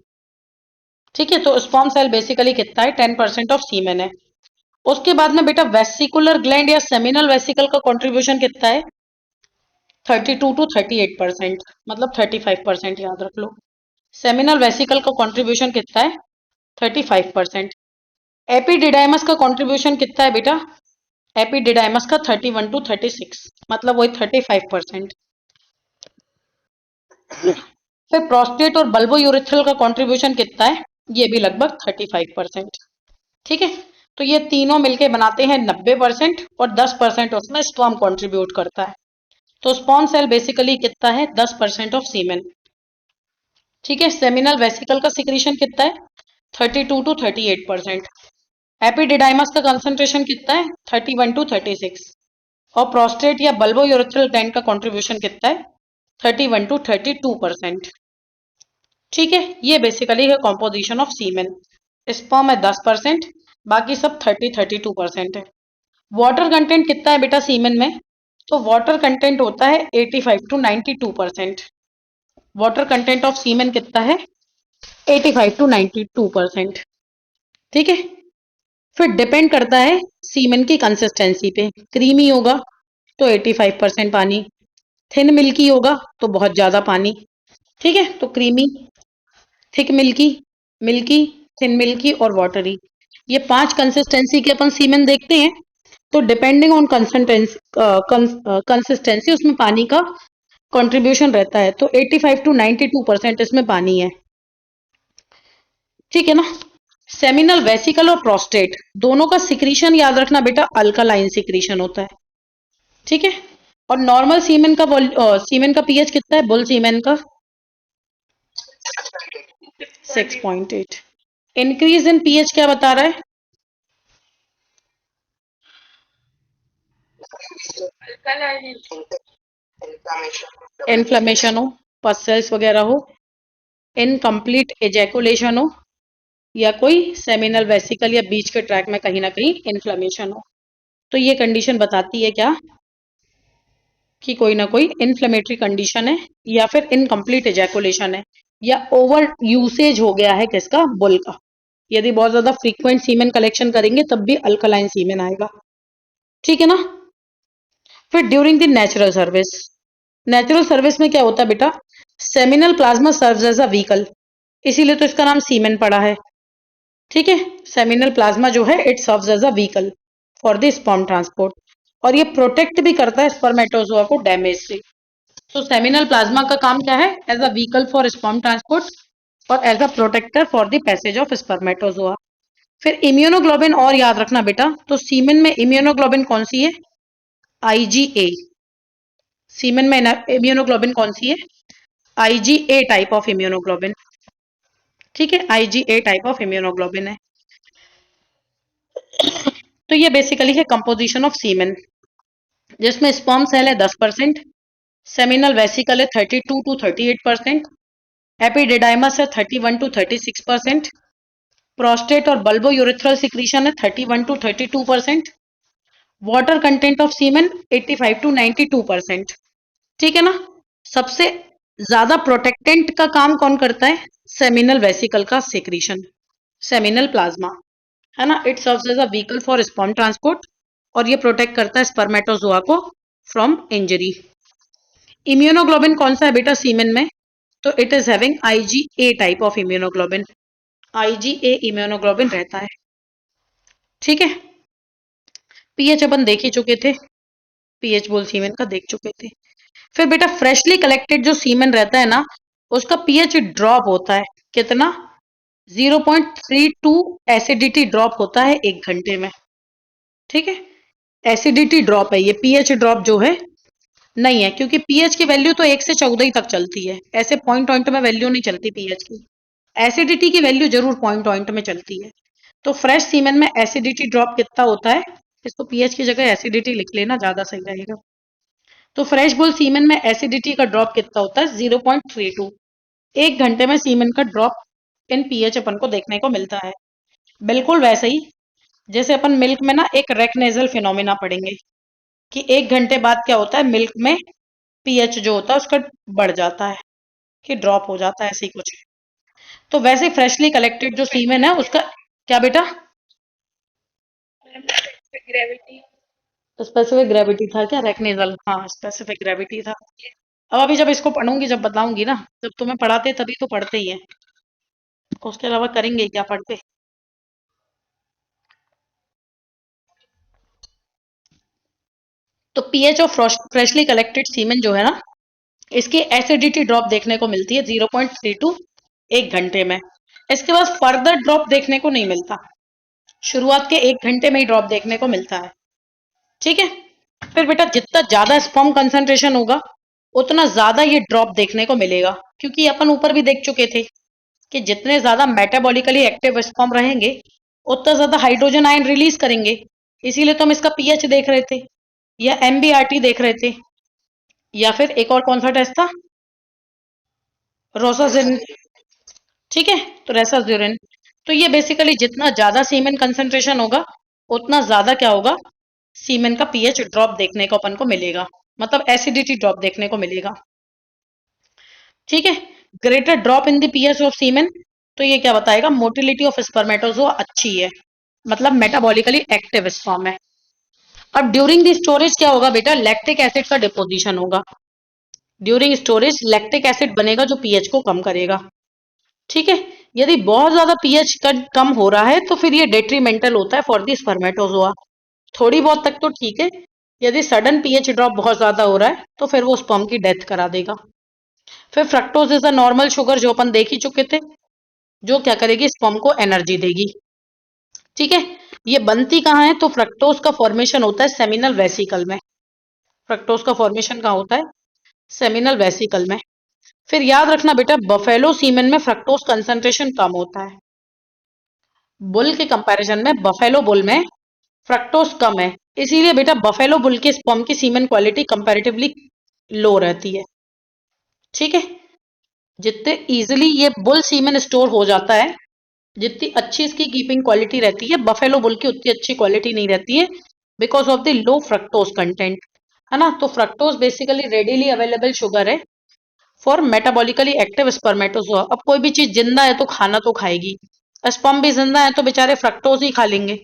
ठीक है, तो स्पर्म सेल बेसिकली कितना है, 10% ऑफ सीमेन है। उसके बाद में बेटा वेसिकुलर ग्लैंड या सेमिनल वेसिकल का कंट्रीब्यूशन कितना है, 32 to 38%, मतलब 35% याद रख लो। सेमिनल वेसिकल का कंट्रीब्यूशन कितना है, 35%। एपिडिडाइमस का कंट्रीब्यूशन कितना है बेटा, एपिडिडाइमस का 31 to 36, मतलब वही 35%। फिर प्रोस्टेट और बल्बो यूरेथ्रल का कंट्रीब्यूशन कितना है, ये भी लगभग 35%। ठीक है, तो ये तीनों मिलके बनाते हैं 90% और 10% उसमें स्पर्म कंट्रीब्यूट करता है। तो स्पर्म सेल बेसिकली कितना है, 10% ऑफ सीमेन। ठीक है, सेमिनल वेसिकल का सिक्रीशन कितना है, 32 to 38%। एपिडिडाइमस का कंसंट्रेशन कितना है, 31 to 36। और प्रोस्टेट या बल्बो यूरेथ्रल ग्लैंड का कंट्रीब्यूशन कितना है, 31 to 32%। ठीक है, ये बेसिकली है कॉम्पोजिशन ऑफ सीमेन। स्पर्म है 10%, बाकी सब 32% है। वाटर कंटेंट कितना है बेटा सीमेन में, तो वाटर कंटेंट होता है 85 to 92%। वाटर कंटेंट ऑफ सीमेन कितना है, 85 to 92%। ठीक है, फिर डिपेंड करता है सीमेन की कंसिस्टेंसी पे। क्रीमी होगा तो 85% पानी, थिन मिल्की होगा तो बहुत ज्यादा पानी। ठीक है, तो creamy, thick milky, milky, thin milky और वाटरी, ये 5 कंसिस्टेंसी के अपन सीमेन देखते हैं। तो डिपेंडिंग ऑन कंसिस्टेंसी उसमें पानी का कंट्रीब्यूशन रहता है। तो 85 to 92% इसमें पानी है। ठीक है ना। सेमिनल वेसिकल और प्रोस्टेट दोनों का सिक्रीशन याद रखना बेटा, अल्कालाइन सिक्रीशन होता है। ठीक है, और नॉर्मल सीमेन का पीएच कितना है, बुल सीमेन का 6.8। इंक्रीज इन पीएच क्या बता रहा है, इन्फ्लेमेशन हो, पसल्स वगैरह हो, इनकम्प्लीट एजैकुलेशन हो, या कोई सेमिनल वेसिकल या बीच के ट्रैक में कहीं ना कहीं इन्फ्लेमेशन हो। तो ये कंडीशन बताती है क्या, कि कोई ना कोई इन्फ्लेमेटरी कंडीशन है, या फिर इनकम्प्लीट एजैकुलेशन है, या ओवर यूसेज हो गया है किसका, बुल का। यदि बहुत ज्यादा फ्रीक्वेंट सीमेन कलेक्शन करेंगे तब भी अल्कलाइन सीमेन आएगा। ठीक है ना। फिर during the natural service, natural service में क्या होता है बेटा, seminal plasma serves as a vehicle, इसीलिए तो इसका नाम सीमेन पड़ा है। ठीक है, सेमिनल प्लाज्मा जो है it serves as a vehicle for the sperm transport, और ये प्रोटेक्ट भी करता है स्पर्मेटोजोआ को डैमेज से। तो सेमिनल प्लाज्मा का काम क्या है, as a vehicle for sperm transport और as a protector for the passage of spermatozoa. फिर इम्यूनोग्लोबिन और याद रखना बेटा, तो सीमेन में इम्यूनोग्लोबिन कौन सी है, आईजीए। सीमेन में इम्यूनोग्लोबिन कौन सी है, आईजीए टाइप ऑफ इम्यूनोग्लोबिन। ठीक है, आईजीए टाइप ऑफ इम्यूनोग्लोबिन है। तो ये बेसिकली है कंपोजिशन ऑफ सीमेन, जिसमें स्पर्म सेल है 10%, सेमिनल वेसिकल है 32 to 38%, एपिडिडाइमस है 31 to 36%, प्रोस्टेट और बल्बो यूरेथ्रल सिक्रीशन है 31 to 32%, water content of semen 85 to 92%। ठीक है ना। सबसे ज्यादा प्रोटेक्टेंट का काम कौन करता है, सेमिनल वेसिकल का सिक्रीशन, सेमिनल प्लाज्मा, है ना। It serves as a vehicle for sperm transport, और ये प्रोटेक्ट करता है स्पर्मेटोजोआ को फ्रॉम इंजरी। इम्यूनोग्लोबिन कौन सा है बेटा सीमेन में, तो it is having IgA type of immunoglobulin, IgA immunoglobulin रहता है। ठीक है, पीएच अपन देख ही चुके थे, पीएच बोल सीमेन का देख चुके थे। फिर बेटा फ्रेशली कलेक्टेड जो सीमेन रहता है ना, उसका पीएच ड्रॉप होता है कितना, 0.32 एसिडिटी ड्रॉप होता है 1 घंटे में। ठीक है, एसिडिटी ड्रॉप है ये, पीएच ड्रॉप जो है नहीं है, क्योंकि पीएच की वैल्यू तो 1 से 14 ही तक चलती है, ऐसे पॉइंट पॉइंट में वैल्यू नहीं चलती पीएच की। एसिडिटी की वैल्यू जरूर पॉइंट पॉइंट में चलती है। तो फ्रेश सीमेन में एसिडिटी ड्रॉप कितना होता है, इसको पीएच की जगह एसिडिटी लिख लेना, ज्यादा सही रहेगा। तो फ्रेश बुल सीमेन में एसिडिटी का ड्रॉप कितना होता है? 0.32। 1 घंटे में सीमेन का ड्रॉप इन पीएच अपन को देखने को मिलता है। बिल्कुल वैसे ही जैसे अपन मिल्क में ना एक रेकनेजल फिनोमिना पढ़ेंगे कि 1 घंटे बाद क्या होता है, मिल्क में पीएच जो होता है उसका बढ़ जाता है, कि ड्रॉप हो जाता है, ऐसे ही कुछ। तो वैसे फ्रेशली कलेक्टेड जो सीमेन है उसका क्या बेटा? स्पेसिफिक ग्रेविटी था क्या? रेकनेजल, हाँ स्पेसिफिक ग्रेविटी था। अब अभी जब इसको पढ़ूंगी, जब बताऊंगी ना, जब तुम्हें पढ़ाते तभी तो पढ़ते ही है, उसके अलावा करेंगे क्या पढ़ते। तो पीएच ऑफ फ्रेशली कलेक्टेड सीमेन जो है ना, इसकी एसिडिटी ड्रॉप देखने को मिलती है 0.32 1 घंटे में। इसके बाद फर्दर ड्रॉप देखने को नहीं मिलता, शुरुआत के 1 घंटे में ही ड्रॉप देखने को मिलता है। ठीक है। फिर बेटा जितना ज्यादा स्पर्म कंसंट्रेशन होगा उतना ज्यादा ये ड्रॉप देखने को मिलेगा, क्योंकि अपन ऊपर भी देख चुके थे कि जितने ज्यादा मेटाबॉलिकली एक्टिव स्पर्म रहेंगे उतना ज्यादा हाइड्रोजन आयन रिलीज करेंगे। इसीलिए तो हम इसका पीएच देख रहे थे, या एमबीआरटी देख रहे थे, या फिर एक और कौन सा टेस्ट था, रोसाजिन। ठीक है, तो रेसाज्यूरिन। तो ये बेसिकली जितना ज्यादा सीमेन कंसंट्रेशन होगा उतना ज्यादा क्या होगा, सीमेन का पीएच ड्रॉप देखने को अपन को मिलेगा, मतलब एसिडिटी ड्रॉप देखने को मिलेगा। ठीक है। Greater drop in the pH of semen, तो ये क्या बताएगा, मोटिलिटी ऑफ स्पर्मेटोजोआ अच्छी है, मतलब मेटाबॉलिकली एक्टिव स्पर्म है। अब ड्यूरिंग द स्टोरेज क्या होगा बेटा, लैक्टिक एसिड का डिपोजिशन होगा। ड्यूरिंग स्टोरेज लैक्टिक एसिड बनेगा जो पीएच को कम करेगा। ठीक है। यदि बहुत ज्यादा पीएच कम हो रहा है तो फिर ये डेट्रीमेंटल होता है फॉर दी स्पर्मेटोजोआ। थोड़ी बहुत तक तो ठीक है, यदि सडन पीएच ड्रॉप बहुत ज्यादा हो रहा है तो फिर वो स्पर्म की डेथ करा देगा। फिर fructose is a normal sugar, जो अपन देख ही चुके थे, जो क्या करेगी, स्पर्म को एनर्जी देगी। ठीक है। ये बनती कहाँ है, तो फ्रक्टोज का फॉर्मेशन होता है सेमिनल वेसिकल में। फ्रक्टोज का फॉर्मेशन कहाँ होता है, सेमिनल वेसिकल में। फिर याद रखना बेटा, बफेलो सीमेन में फ्रक्टोज कंसंट्रेशन कम होता है, बुल के कंपैरिजन में बफेलो बुल में फ्रक्टोज कम है। इसीलिए बेटा बफेलो बुल के स्पर्म की सीमेन क्वालिटी कंपैरेटिवली लो रहती है। ठीक है। जितने इजीली ये बुल सीमेन स्टोर हो जाता है, जितनी अच्छी इसकी कीपिंग क्वालिटी रहती है, बफेलो बुल की उतनी अच्छी क्वालिटी नहीं रहती है, because of the low fructose content, है ना। तो fructose basically readily available sugar है फॉर मेटाबॉलिकली एक्टिव स्पर्मेटोजोआ। अब कोई भी चीज जिंदा है तो खाना तो खाएगी, स्पर्म भी जिंदा है तो बेचारे फ्रक्टोज ही खा लेंगे।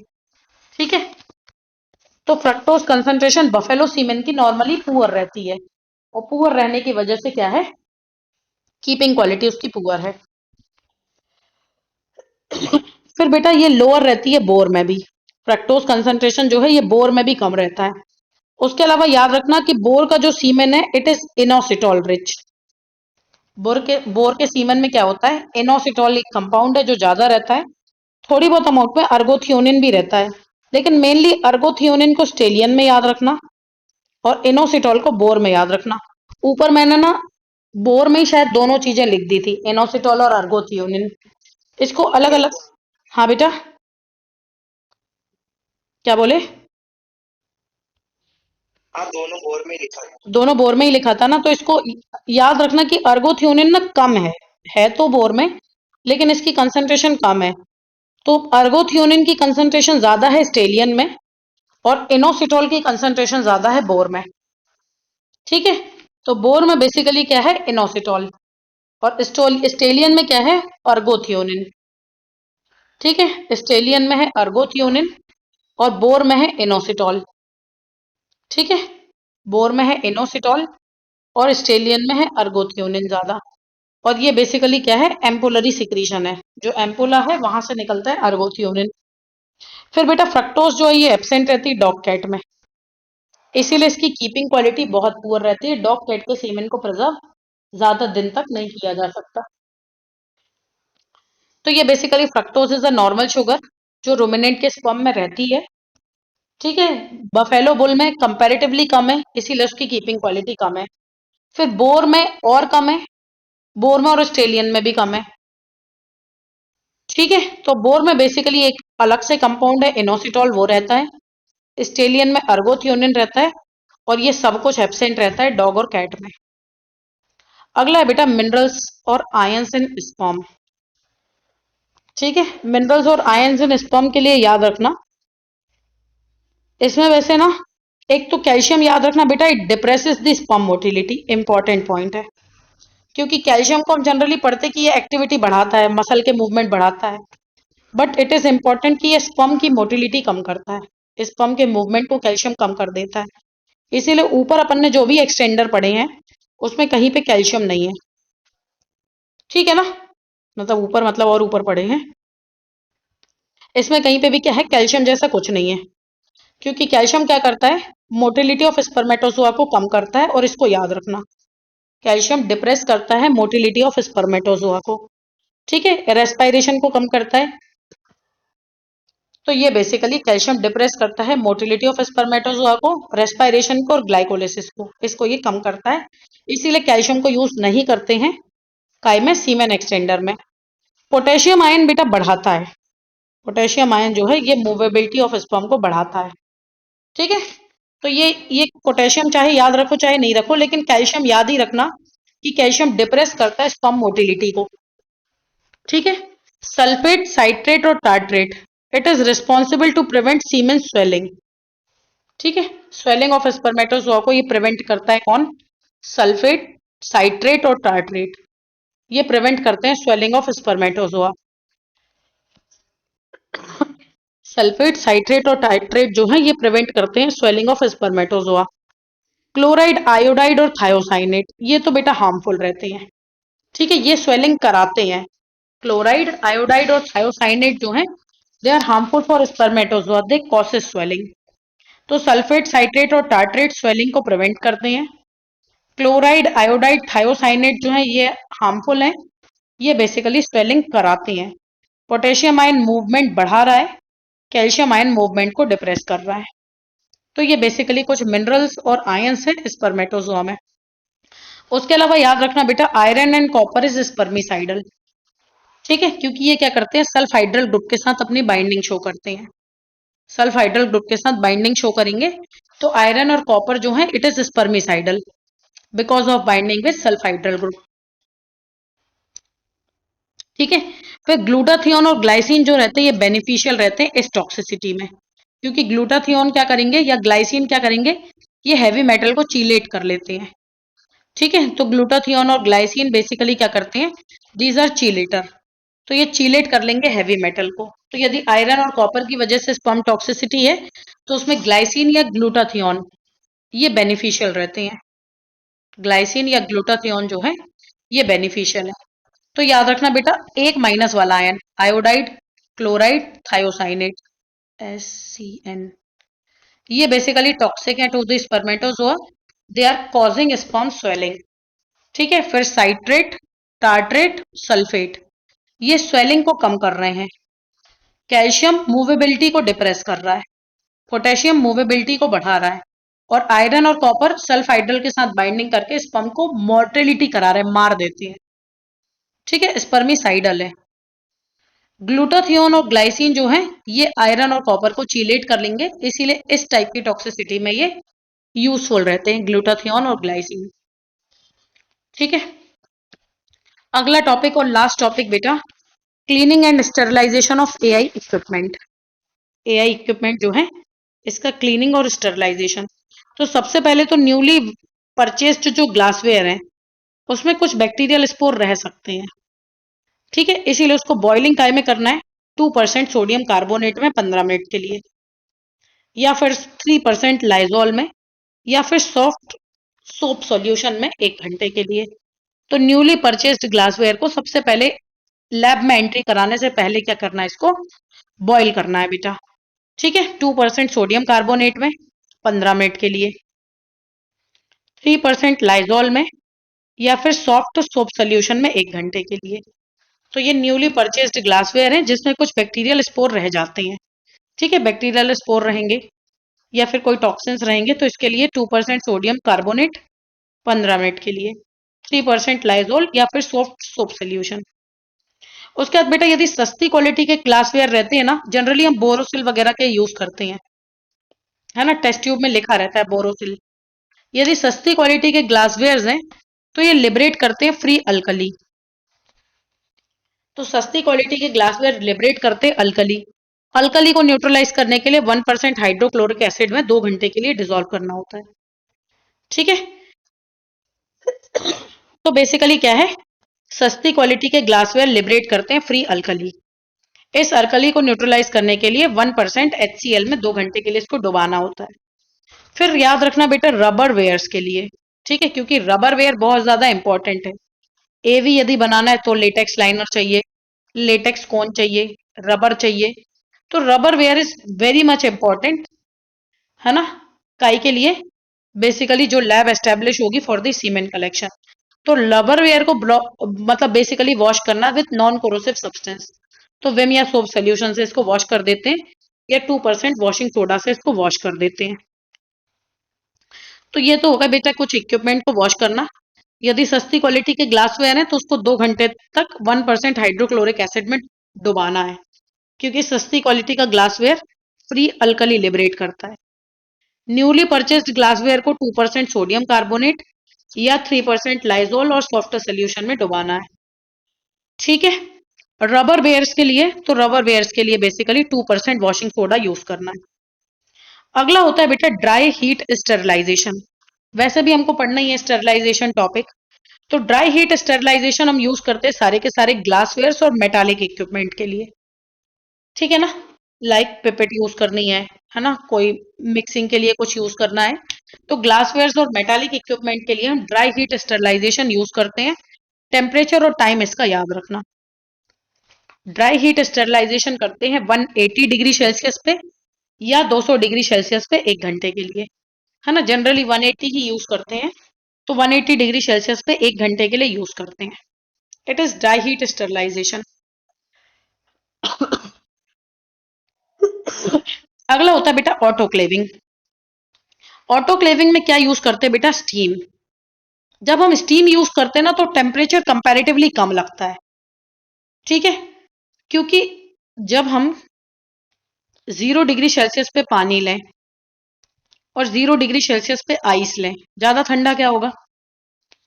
ठीक है। तो फ्रक्टोज कंसंट्रेशन बफेलो सीमेन की नॉर्मली पुअर रहती है, और पुअर रहने की वजह से क्या है, कीपिंग क्वालिटी उसकी पुअर है। फिर बेटा ये लोअर रहती है बोर में भी, फ्रक्टोज कंसंट्रेशन जो है ये बोर में भी कम रहता है। उसके अलावा याद रखना कि बोर का जो सीमेन है it is inositol rich. Bore के सीमेन में क्या होता है, इनोसिटॉल एक कंपाउंड है जो ज्यादा रहता है, थोड़ी बहुत अमाउंट में अर्गोथियोनिन भी रहता है, लेकिन मेनली अर्गोथियोनिन को स्टेलियन में याद रखना और इनोसिटॉल को बोर में याद रखना। ऊपर मैंने ना बोर में ही शायद दोनों चीजें लिख दी थी, इनोसिटॉल और अर्गोथियोनिन, इसको अलग अलग। हाँ बेटा, क्या बोले? हाँ दोनों बोर में ही लिखा था ना, तो इसको याद रखना कि अर्गोथियोनिन ना कम है तो बोर में, लेकिन इसकी कंसंट्रेशन कम है। तो अर्गोथियोनिन की कंसंट्रेशन ज्यादा है स्टेलियन में, और इनोसिटॉल की कंसंट्रेशन ज्यादा है बोर में। ठीक है। तो बोर में बेसिकली क्या है, इनोसिटॉल, और स्टेलियन में क्या है, अर्गोथियोनिन। ठीक है। स्टेलियन में है अर्गोथियोनिन और बोर में है इनोसिटॉल। ठीक है। बोर में है इनोसिटॉल और स्टेलियन में है अर्गोथियोनिन ज्यादा। और ये बेसिकली क्या है, एम्पुलरी सिक्रीशन है, जो एम्पुला है वहां से निकलता है अर्गोथियोनिन। फिर बेटा फ्रक्टोज जो है ये एब्सेंट रहती है डॉग कैट में, इसीलिए इसकी कीपिंग क्वालिटी बहुत पुअर रहती है। डॉग कैट के सीमेन को प्रिजर्व ज्यादा दिन तक नहीं किया जा सकता। तो ये basically fructose is a normal sugar जो रुमिनेंट के स्पर्म में रहती है। ठीक है। बफेलो बुल में कंपैरेटिवली कम है, इसीलिए उसकी कीपिंग क्वालिटी कम है। फिर बोर में और कम है, बोर में और ऑस्ट्रेलियन में भी कम है। ठीक है। तो बोर में बेसिकली एक अलग से कंपाउंड है इनोसिटॉल, वो रहता है। स्टेलियन में अर्गोथियोनिन रहता है, और ये सब कुछ एब्सेंट रहता है डॉग और कैट में। अगला है बेटा मिनरल्स और आयंस इन स्पर्म। ठीक है, मिनरल्स और आयंस इन स्पर्म के लिए याद रखना, इसमें वैसे ना एक तो कैल्शियम याद रखना बेटा, it depresses the sperm motility, important point है। क्योंकि कैल्शियम को हम जनरली पढ़ते कि ये एक्टिविटी बढ़ाता है, मसल के मूवमेंट बढ़ाता है, बट इट इज इंपॉर्टेंट कि ये स्पर्म की मोटिलिटी कम करता है, स्पर्म के मूवमेंट को कैल्शियम कम कर देता है। इसीलिए ऊपर अपन ने जो भी एक्सटेंडर पढ़े हैं उसमें कहीं पे कैल्शियम नहीं है। ठीक है ना, मतलब ऊपर मतलब और ऊपर पढ़े हैं, इसमें कहीं पे भी क्या है, कैल्शियम जैसा कुछ नहीं है। क्योंकि कैल्शियम क्या करता है, मोटिलिटी ऑफ स्पर्मेटोजोआ को कम करता है, और इसको याद रखना, कैल्शियम डिप्रेस करता है मोटिलिटी ऑफ स्पर्मेटोजोआ को। ठीक है, रेस्पायरेशन को कम करता है, तो ये बेसिकली कैल्शियम डिप्रेस करता है मोटिलिटी ऑफ स्पर्मेटोजोआ को, रेस्पायरेशन को और ग्लाइकोलिसिस को, इसको ये कम करता है। इसीलिए कैल्शियम को यूज नहीं करते हैं काय में, सीमेन एक्सटेंडर में। पोटेशियम आयन बेटा बढ़ाता है, पोटेशियम आयन जो है ये मूवेबिलिटी ऑफ स्पर्म को बढ़ाता है। ठीक है, तो ये पोटेशियम चाहे याद रखो चाहे नहीं रखो, लेकिन कैल्शियम याद ही रखना कि कैल्शियम डिप्रेस करता है स्पर्म मोटिलिटी को। ठीक है, सल्फेट, साइट्रेट और tartrate, it is responsible to prevent semen swelling. ठीक है, स्वेलिंग ऑफ स्पर्मेटोजोआ को ये प्रिवेंट करता है कौन, सल्फेट, साइट्रेट और टार्ट्रेट, ये प्रिवेंट करते हैं swelling of spermatozoa. Sulphate, citrate और टाइट्रेट जो है ये प्रिवेंट करते हैं swelling of spermatozoa. Chloride, iodide और थायोसाइनेट, ये तो बेटा हार्मफुल रहते हैं। ठीक है, ये स्वेलिंग कराते हैं। क्लोराइड, आयोडाइड और थायोसाइनेट जो है they are harmful for spermatozoa, they causes swelling. तो सल्फेट, साइट्रेट और टार्ट्रेट स्वेलिंग को प्रिवेंट करते हैं। क्लोराइड, आयोडाइड, थायोसाइनेट जो है ये हार्मफुल हैं, ये बेसिकली स्वेलिंग कराते हैं। पोटेशियम आयन मूवमेंट बढ़ा रहा है, कैल्शियम आयन मूवमेंट को डिप्रेस कर रहा है। तो ये बेसिकली कुछ मिनरल्स और आयंस है स्पर्मेटोजोआ में। उसके अलावा याद रखना बेटा, iron and copper is spermicidal. ठीक है, क्योंकि ये क्या करते हैं, सल्फ हाइड्रल ग्रुप के साथ अपनी बाइंडिंग शो करते हैं, सल्फ हाइड्रल ग्रुप के साथ बाइंडिंग शो करेंगे। तो आयरन और कॉपर जो है it is spermicidal because of binding with sulph hydel group. ठीक है, फिर ग्लूटाथियोन और ग्लाइसिन जो रहते हैं ये बेनिफिशियल रहते हैं इस टॉक्सिसिटी में, क्योंकि ग्लूटाथियोन क्या करेंगे या ग्लाइसिन क्या करेंगे, ये हैवी मेटल को चीलेट कर लेते हैं। ठीक है, तो ग्लूटाथियोन और ग्लाइसिन बेसिकली क्या करते हैं, दीज आर चीलेटर, तो ये चीलेट कर लेंगे हैवी मेटल को। तो यदि आयरन और कॉपर की वजह से स्पर्म टॉक्सिसिटी है तो उसमें ग्लाइसिन या ग्लूटाथियोन ये बेनिफिशियल रहते हैं, ग्लाइसिन या ग्लूटाथियोन जो है ये बेनिफिशियल है। तो याद रखना बेटा, एक माइनस वाला ion, iodide, chloride, thiocyanate, SCN, ये बेसिकली टॉक्सिक है to the spermatozoa, they are causing sperm swelling. ठीक है, फिर साइट्रेट, टार्ट्रेट, सल्फेट, ये स्वेलिंग को कम कर रहे हैं। कैल्शियम मूवेबिलिटी को डिप्रेस कर रहा है, पोटेशियम मूवेबिलिटी को बढ़ा रहा है, और आयरन और कॉपर सल्फ हाइड्रल के साथ बाइंडिंग करके स्पर्म को मोर्टेलिटी करा रहे हैं, मार देते हैं। ठीक है, स्पर्मिसाइडल है। ग्लूटाथियोन और ग्लाइसिन जो है ये आयरन और कॉपर को चीलेट कर लेंगे, इसीलिए इस टाइप की टॉक्सिसिटी में ये यूजफुल रहते हैं, ग्लूटाथियोन और ग्लाइसिन। ठीक है, अगला टॉपिक और लास्ट टॉपिक बेटा, cleaning and sterilisation of AI equipment. AI equipment जो है इसका क्लीनिंग और स्टरलाइजेशन। तो सबसे पहले तो न्यूली परचेस्ड जो ग्लासवेयर है उसमें कुछ बैक्टीरियल स्पोर रह सकते हैं। ठीक है, इसीलिए उसको बॉइलिंग काय में करना है, 2% सोडियम कार्बोनेट में 15 मिनट के लिए, या फिर 3% लाइजोल में, या फिर सॉफ्ट सोप सॉल्यूशन में 1 घंटे के लिए। तो न्यूली परचेस्ड ग्लासवेयर को सबसे पहले लैब में एंट्री कराने से पहले क्या करना है, इसको बॉईल करना है बेटा। ठीक है, 2% सोडियम कार्बोनेट में 15 मिनट के लिए, 3% लाइजोल में, या फिर सॉफ्ट सोप सोल्यूशन में 1 घंटे के लिए। तो ये न्यूली परचेस्ड ग्लासवेयर है जिसमें कुछ बैक्टीरियल स्पोर रह जाते हैं। ठीक है, बैक्टीरियल स्पोर रहेंगे या फिर कोई टॉक्सिन्स रहेंगे, तो इसके लिए 2% सोडियम कार्बोनेट 15 मिनट के लिए, 3% लाइजोल या फिर सॉफ्ट सोप सोल्यूशन। उसके बाद बेटा यदि सस्ती क्वालिटी के ग्लासवेयर रहते हैं ना, जनरली हम बोरोसिल वगैरह के यूज करते हैं, है ना, टेस्ट ट्यूब में लिखा रहता है बोरोसिल, यदि सस्ती क्वालिटी के ग्लासवेयर्स हैं तो ये लिबरेट करते हैं फ्री अल्कली। तो सस्ती क्वालिटी के ग्लासवेयर लिबरेट करते हैं अल्कली। अल्कली को न्यूट्रलाइज करने के लिए 1% हाइड्रोक्लोरिक एसिड में 2 घंटे के लिए डिसॉल्व करना होता है। ठीक है, तो बेसिकली क्या है, सस्ती क्वालिटी के ग्लासवेयर लिबरेट करते हैं फ्री अल्कली। इस अल्कली को न्यूट्रलाइज करने के लिए 1% HCl में 2 घंटे के लिए इसको डुबाना होता है। फिर याद रखना बेटा रबर वेयर्स के लिए, ठीक है, क्योंकि रबर वेयर बहुत ज्यादा इंपॉर्टेंट है। एवी यदि बनाना है तो लेटेक्स लाइनर चाहिए, लेटेक्स कोन चाहिए, रबर चाहिए। तो rubber ware is very much important, है ना, काई के लिए, बेसिकली जो लैब एस्टेब्लिश होगी फॉर द सीमेंट कलेक्शन। तो रबर वेयर को मतलब बेसिकली वॉश करना विथ नॉन कोरोसिव सब्सटेंस। तो विम या सोप सोल्यूशन से इसको वॉश कर देते हैं, या 2% वॉशिंग सोडा से इसको वॉश कर देते हैं। तो ये तो होगा बेटा कुछ इक्विपमेंट को वॉश करना। यदि सस्ती क्वालिटी के ग्लासवेयर है तो उसको 2 घंटे तक 1% हाइड्रोक्लोरिक एसिड में डुबाना है, क्योंकि सस्ती क्वालिटी का ग्लासवेयर फ्री अल्कली लिबरेट करता है। न्यूली परचेस्ड ग्लासवेयर को 2% सोडियम कार्बोनेट या 3% लाइजोल और सॉफ्टर सोल्यूशन में डुबाना है। ठीक है, रबर वेयर्स के लिए, तो रबर वेयर्स के लिए बेसिकली 2% वॉशिंग सोडा यूज करना है। अगला होता है बेटा ड्राई हीट स्टेरिलाइजेशन। वैसे भी हमको पढ़ना ही है स्टेरिलाइजेशन टॉपिक। तो ड्राई हीट स्टेरिलाइजेशन हम यूज करते हैं सारे के सारे ग्लासवेयर्स और मेटालिक इक्विपमेंट के लिए। ठीक है ना, लाइक पिपेट यूज करनी है ना, कोई मिक्सिंग के लिए कुछ यूज करना है, तो ग्लासवेयर्स और मेटालिक इक्विपमेंट के लिए हम ड्राई हीट स्टेरिलाइजेशन यूज करते हैं। टेम्परेचर और टाइम इसका याद रखना। ड्राई हीट स्टेरिलाइजेशन करते हैं 180 डिग्री सेल्सियस पे या 200 डिग्री सेल्सियस पे 1 घंटे के लिए, है ना, जनरली 180 ही यूज करते हैं। तो 180 डिग्री सेल्सियस पे 1 घंटे के लिए यूज करते हैं। It is dry heat sterilisation. अगला होता है बेटा ऑटोक्लेविंग। ऑटोक्लेविंग में क्या यूज करते हैं बेटा, स्टीम। जब हम स्टीम यूज करते हैं ना तो टेम्परेचर कंपैरेटिवली कम लगता है। ठीक है, क्योंकि जब हम 0 डिग्री सेल्सियस पे पानी लें और 0 डिग्री सेल्सियस पे आइस लें, ज्यादा ठंडा क्या होगा,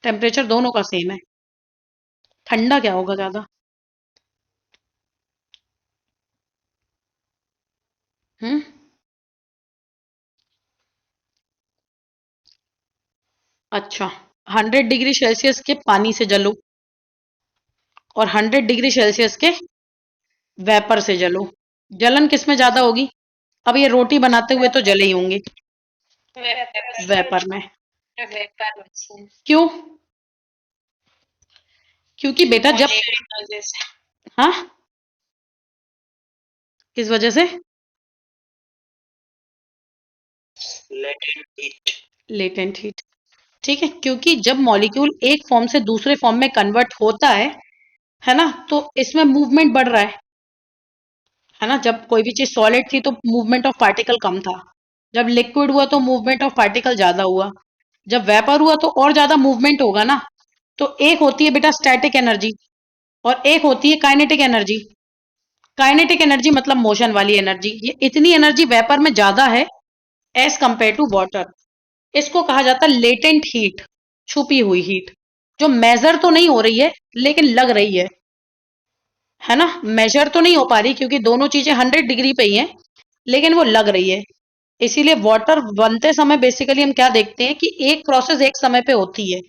टेम्परेचर दोनों का सेम है, ठंडा क्या होगा ज्यादा, हम्म, अच्छा, 100 डिग्री सेल्सियस के पानी से जलो और 100 डिग्री सेल्सियस के वेपर से जलो, जलन किस में ज्यादा होगी। अब ये रोटी बनाते हुए तो जले ही होंगे वेपर में। क्यों, क्योंकि बेटा जब, हाँ, किस वजह से, लेटेंट हीट। ठीक है, क्योंकि जब मॉलिक्यूल एक फॉर्म से दूसरे फॉर्म में कन्वर्ट होता है ना, तो इसमें मूवमेंट बढ़ रहा है ना। जब कोई भी चीज सॉलिड थी तो मूवमेंट ऑफ पार्टिकल कम था, जब लिक्विड हुआ तो मूवमेंट ऑफ पार्टिकल ज्यादा हुआ, जब वेपर हुआ तो और ज्यादा मूवमेंट होगा ना। तो एक होती है बेटा स्टैटिक एनर्जी और एक होती है काइनेटिक एनर्जी। काइनेटिक एनर्जी मतलब मोशन वाली एनर्जी, ये इतनी एनर्जी वेपर में ज्यादा है एज कंपेयर टू वाटर। इसको कहा जाता है लेटेंट हीट, छुपी हुई हीट, जो मेजर तो नहीं हो रही है लेकिन लग रही है ना। मेजर तो नहीं हो पा रही क्योंकि दोनों चीजें 100 डिग्री पे ही हैं, लेकिन वो लग रही है। इसीलिए वाटर बनते समय बेसिकली हम क्या देखते हैं कि एक प्रोसेस एक समय पे होती है।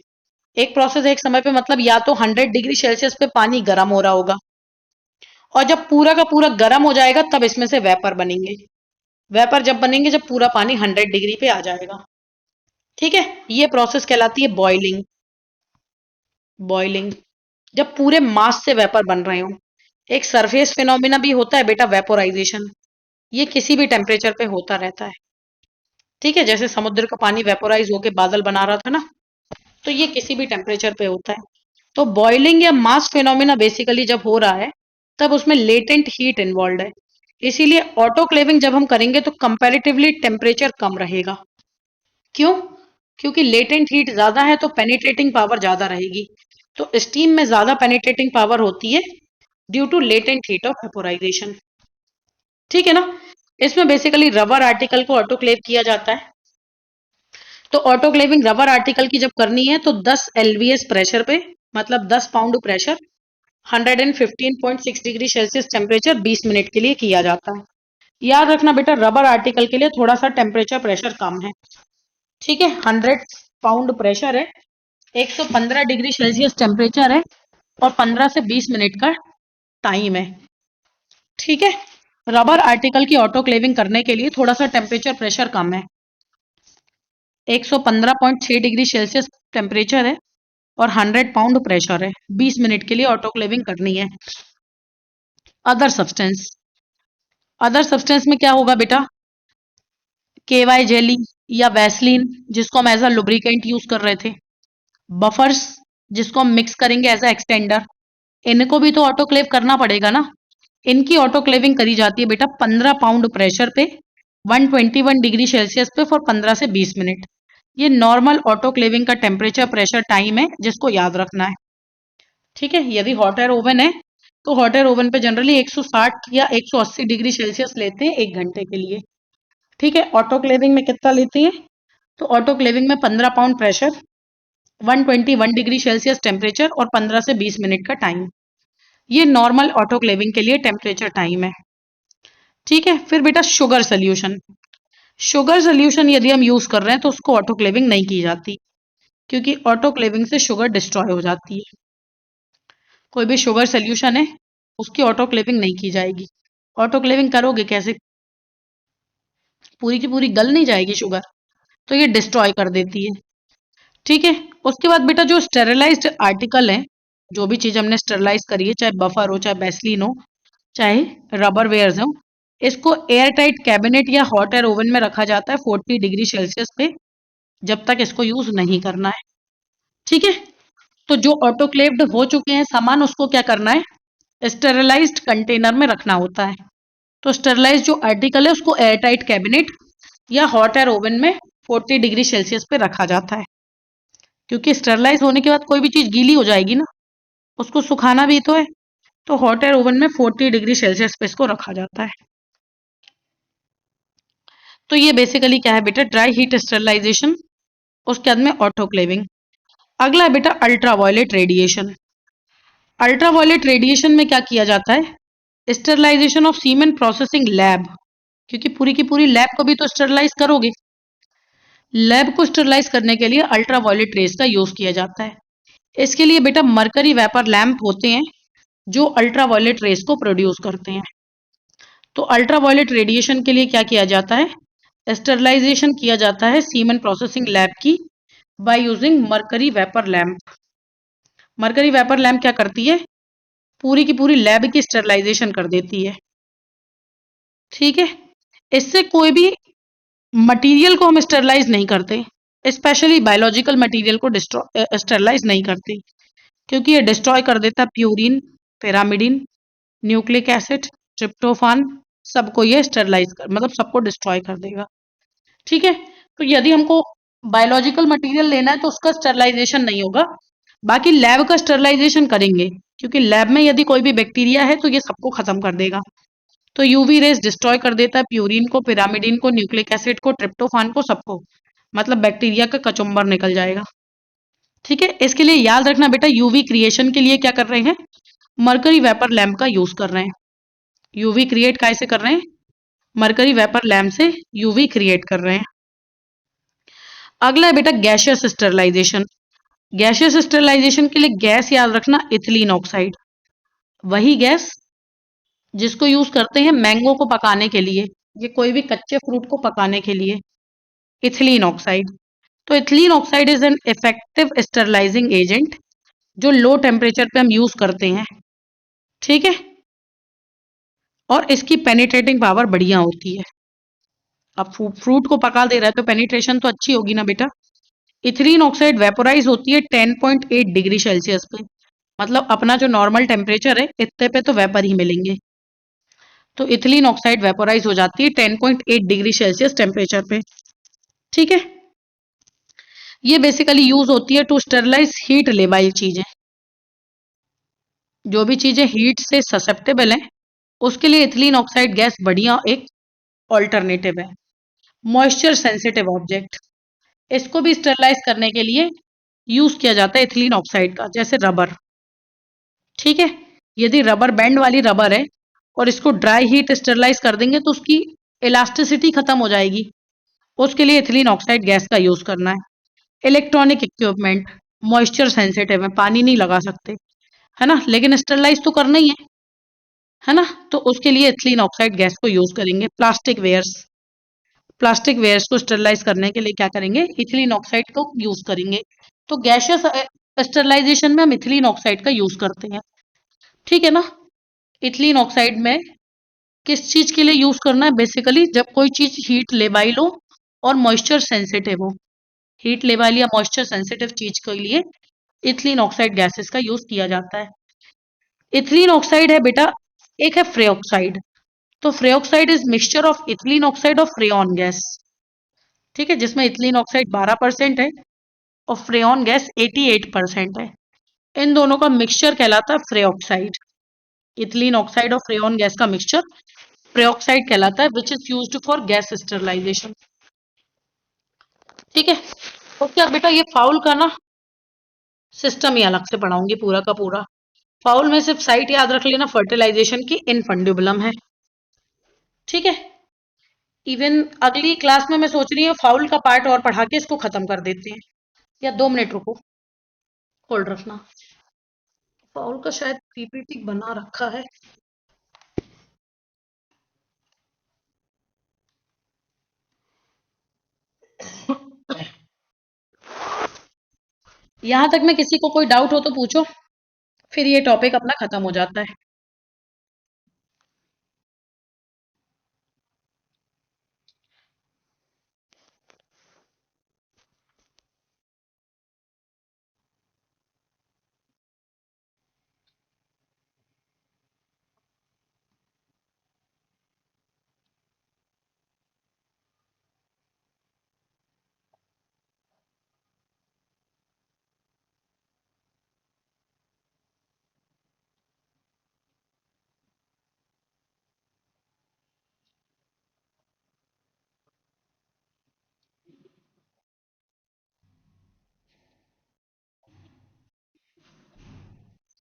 एक प्रोसेस एक समय पे मतलब या तो 100 डिग्री सेल्सियस पे पानी गर्म हो रहा होगा, और जब पूरा का पूरा गर्म हो जाएगा तब इसमें से वेपर बनेंगे। वेपर जब बनेंगे जब पूरा पानी 100 डिग्री पे आ जाएगा। ठीक है, ये प्रोसेस कहलाती है बॉइलिंग। बॉइलिंग जब पूरे मास से वेपर बन रहे हो। एक सरफेस फिनोमिना भी होता है बेटा वेपोराइजेशन, ये किसी भी टेम्परेचर पे होता रहता है। ठीक है, जैसे समुद्र का पानी वेपोराइज होके बादल बना रहा था ना, तो ये किसी भी टेम्परेचर पे होता है। तो बॉइलिंग या मास फिनोमिना बेसिकली जब हो रहा है तब उसमें लेटेंट हीट इन्वॉल्व है। इसीलिए ऑटोक्लेविंग जब हम करेंगे तो कंपैरेटिवली टेम्परेचर कम रहेगा। क्यों, क्योंकि लेटेंट हीट ज्यादा है तो पेनिट्रेटिंग पावर ज्यादा रहेगी। तो स्टीम में ज्यादा पेनिट्रेटिंग पावर होती है due to latent heat of vaporisation. ठीक है ना, इसमें बेसिकली रबर आर्टिकल को ऑटोक्लेव किया जाता है। तो ऑटोक्लेविंग रबर आर्टिकल की जब करनी है तो 10 LVS प्रेशर पे, मतलब 10 pound pressure, 115.6 degree Celsius temperature 20 minute के लिए किया जाता है। याद रखना बेटा, रबर आर्टिकल के लिए थोड़ा सा टेम्परेचर प्रेशर कम है। ठीक है, 100 पाउंड प्रेशर है, 115 डिग्री सेल्सियस टेम्परेचर है और 15 से 20 मिनट का टाइम है। ठीक है, रबर आर्टिकल की ऑटोक्लेविंग करने के लिए थोड़ा सा टेम्परेचर प्रेशर कम है, 115.6 डिग्री सेल्सियस टेम्परेचर है और 100 पाउंड प्रेशर है। 20 मिनट के लिए ऑटोक्लेविंग करनी है। अदर सब्सटेंस, अदर सब्सटेंस में क्या होगा बेटा, KY जेली या वैसलीन, जिसको हम एज अ लुब्रिकेंट यूज कर रहे थे, बफर्स जिसको हम मिक्स करेंगे एज अ एक्सटेंडर, इनको भी तो ऑटोक्लेव करना पड़ेगा ना। इनकी ऑटोक्लेविंग करी जाती है बेटा 15 पाउंड प्रेशर पे 121 डिग्री सेल्सियस पे फॉर 15 से 20 मिनट। ये नॉर्मल ऑटोक्लेविंग का टेम्परेचर प्रेशर टाइम है जिसको याद रखना है। ठीक है, यदि हॉट एयर ओवन है तो हॉट एयर ओवन पे जनरली 160 या 180 डिग्री सेल्सियस लेते हैं 1 घंटे के लिए। ठीक है, ऑटोक्लेविंग में कितना लेते हैं, तो ऑटोक्लेविंग में 15 pound pressure, 121 degree Celsius temperature और 15 से 20 मिनट का टाइम। ये नॉर्मल ऑटोक्लेविंग के लिए टेम्परेचर टाइम है। ठीक है, फिर बेटा शुगर सोल्यूशन, शुगर सोल्यूशन यदि हम यूज कर रहे हैं तो उसको ऑटोक्लेविंग नहीं की जाती, क्योंकि ऑटोक्लेविंग से शुगर डिस्ट्रॉय हो जाती है। कोई भी शुगर सोल्यूशन है उसकी ऑटोक्लेविंग नहीं की जाएगी। ऑटोक्लेविंग करोगे कैसे, पूरी की पूरी गल नहीं जाएगी शुगर, तो ये डिस्ट्रॉय कर देती है। ठीक है, उसके बाद बेटा जो स्टेरिलाइज्ड आर्टिकल है, जो भी चीज हमने स्टेरिलाइज करी है, चाहे बफर हो, चाहे बेसलिन हो, चाहे रबर वेयर्स हो, इसको एयर टाइट कैबिनेट या हॉट एयर ओवन में रखा जाता है 40 डिग्री सेल्सियस पे, जब तक इसको यूज नहीं करना है। ठीक है, तो जो ऑटोक्लेव्ड हो चुके हैं सामान, उसको क्या करना है, स्टेरिलाइज्ड कंटेनर में रखना होता है। तो स्टेरिलाइज जो आर्टिकल है उसको एयर टाइट कैबिनेट या हॉट एयर ओवन में 40 डिग्री सेल्सियस पे रखा जाता है, क्योंकि स्टेरिलाइज होने के बाद कोई भी चीज गीली हो जाएगी ना, उसको सुखाना भी तो है। तो हॉट एयर ओवन में 40 डिग्री सेल्सियस पे इसको रखा जाता है। तो ये बेसिकली क्या है बेटा, ड्राई हीट स्टेरिलाइजेशन, उसके बाद में ऑटोक्लेविंग। अगला है बेटा अल्ट्रावायलेट रेडिएशन। अल्ट्रावायलेट रेडिएशन में क्या किया जाता है, sterilisation of semen processing lab, क्योंकि पूरी की पूरी लैब को भी तो स्टेरिलाइज करोगे। लैब को स्टेरिलाइज करने के लिए अल्ट्रावायलेट रेस का यूज किया जाता है। इसके लिए बेटा मरकरी वेपर लैंप होते हैं जो अल्ट्रावायलेट रेस को प्रोड्यूस करते हैं। तो अल्ट्रावायलेट रेडिएशन के लिए क्या किया जाता है, स्टेरिलाइजेशन किया जाता है सीमेन प्रोसेसिंग लैब की by using mercury vapour lamp. Mercury vapour lamp क्या करती है, पूरी की पूरी लैब की स्टेरिलाइजेशन कर देती है। ठीक है, इससे कोई भी मटेरियल को हम स्टेरिलाइज नहीं करते, स्पेशली बायोलॉजिकल मटेरियल को स्टेरिलाइज नहीं करते, क्योंकि ये डिस्ट्रॉय कर देता है purine, pyrimidine, nucleic acid, tryptophan, सबको ये स्टेरिलाइज कर, मतलब सबको डिस्ट्रॉय कर देगा। ठीक है, तो यदि हमको बायोलॉजिकल मटेरियल लेना है तो उसका स्टेरिलाइजेशन नहीं होगा, बाकी लैब का स्टेरिलाइजेशन करेंगे, क्योंकि लैब में यदि कोई भी बैक्टीरिया है तो ये सबको खत्म कर देगा। तो यूवी रेस डिस्ट्रॉय कर देता है प्यूरिन को, पिरामिडिन को, न्यूक्लिक एसिड को, ट्रिप्टोफान को, सबको, मतलब बैक्टीरिया का कचुम्बर निकल जाएगा। ठीक है, इसके लिए याद रखना बेटा, यूवी क्रिएशन के लिए क्या कर रहे हैं, मरकरी वेपर लैंप का यूज कर रहे हैं। यूवी क्रिएट कैसे कर रहे हैं, मरकरी वेपर लैंप से यूवी क्रिएट कर रहे हैं। अगला है बेटा गैसियस स्टेरिलाइजेशन। गैसियस स्टेरिलाइजेशन के लिए गैस याद रखना, इथिलीन ऑक्साइड, वही गैस जिसको यूज करते हैं मैंगो को पकाने के लिए, ये कोई भी कच्चे फ्रूट को पकाने के लिए, इथिलीन ऑक्साइड। तो ethylene oxide is an effective sterilising agent जो लो टेम्परेचर पे हम यूज करते हैं। ठीक है, और इसकी पेनिट्रेटिंग पावर बढ़िया होती है। अब फ्रूट को पका दे रहा है तो पेनिट्रेशन तो अच्छी होगी ना बेटा। इथिलीन ऑक्साइड वेपोराइज होती है 10.8 डिग्री सेल्सियस पे, मतलब अपना जो नॉर्मल टेम्परेचर है इतने पे तो वेपर ही मिलेंगे। तो इथिलीन ऑक्साइड वेपोराइज हो जाती है 10.8 डिग्री सेल्सियस टेम्परेचर पे। ठीक है, ये बेसिकली यूज होती है टू स्टेरिलाइज हीट लेबाइल चीजें, जो भी चीजें हीट से ससेप्टेबल हैं उसके लिए इथिलीन ऑक्साइड गैस बढ़िया एक ऑल्टरनेटिव है। मॉइस्चर सेंसिटिव ऑब्जेक्ट, इसको भी स्टरलाइज करने के लिए यूज किया जाता है इथिलीन ऑक्साइड का, जैसे रबर। ठीक है, यदि रबर बैंड वाली रबर है और इसको ड्राई हीट स्टरलाइज कर देंगे तो उसकी इलास्टिसिटी खत्म हो जाएगी, उसके लिए इथिलीन ऑक्साइड गैस का यूज करना है। इलेक्ट्रॉनिक इक्विपमेंट मॉइस्चर सेंसिटिव है, पानी नहीं लगा सकते, है ना, लेकिन स्टरलाइज तो करना ही है ना, तो उसके लिए इथिलीन ऑक्साइड गैस को यूज करेंगे। प्लास्टिक वेयर्स को स्टरलाइज करने के लिए क्या करेंगे, इथिलीन ऑक्साइड को यूज करेंगे। तो गैशियस स्टरलाइजेशन में हम इथिलीन ऑक्साइड का यूज करते हैं। ठीक है ना। इथिलीन ऑक्साइड में किस चीज के लिए यूज करना है, बेसिकली जब कोई चीज हीट लेबाइल हो और मॉइस्चर सेंसिटिव हो, हीट लेबाइल या मॉइस्चर सेंसिटिव चीज के लिए इथिलीन ऑक्साइड गैसेस का यूज किया जाता है। इथिलीन ऑक्साइड है बेटा, एक है फ्रेऑक्साइड। तो freoxide is mixture of ethylene oxide और फ्रेऑन गैस। ठीक है, जिसमें इथिलीन ऑक्साइड 12% है और फ्रेऑन गैस 88% है। इन दोनों का मिक्सचर कहलाता है फ्रेऑक्साइड। इथिलीन ऑक्साइड और फ्रेऑन गैस का मिक्सचर फ्रेऑक्साइड कहलाता है, which is used for gas sterilisation. ठीक है, तो क्या बेटा ये फाउल का ना सिस्टम ही अलग से पढ़ाऊंगी पूरा का पूरा। फाउल में सिर्फ साइट याद रख लेना, फर्टिलाइजेशन की इनफंडिबुलम है। ठीक है, इवन अगली क्लास में मैं सोच रही हूँ फाउल का पार्ट और पढ़ा के इसको खत्म कर देते हैं, या 2 मिनट रुको, होल्ड रखना। फाउल का शायद पीपीटी बना रखा है। यहां तक में किसी को कोई डाउट हो तो पूछो, फिर ये टॉपिक अपना खत्म हो जाता है।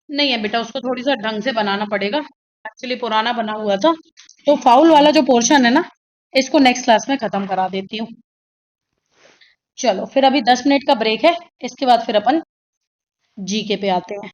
नहीं है बेटा, उसको थोड़ी सा ढंग से बनाना पड़ेगा, एक्चुअली पुराना बना हुआ था। तो फाउल वाला जो पोर्शन है ना, इसको नेक्स्ट क्लास में खत्म करा देती हूँ। चलो फिर अभी 10 मिनट का ब्रेक है, इसके बाद फिर अपन जीके पे आते हैं।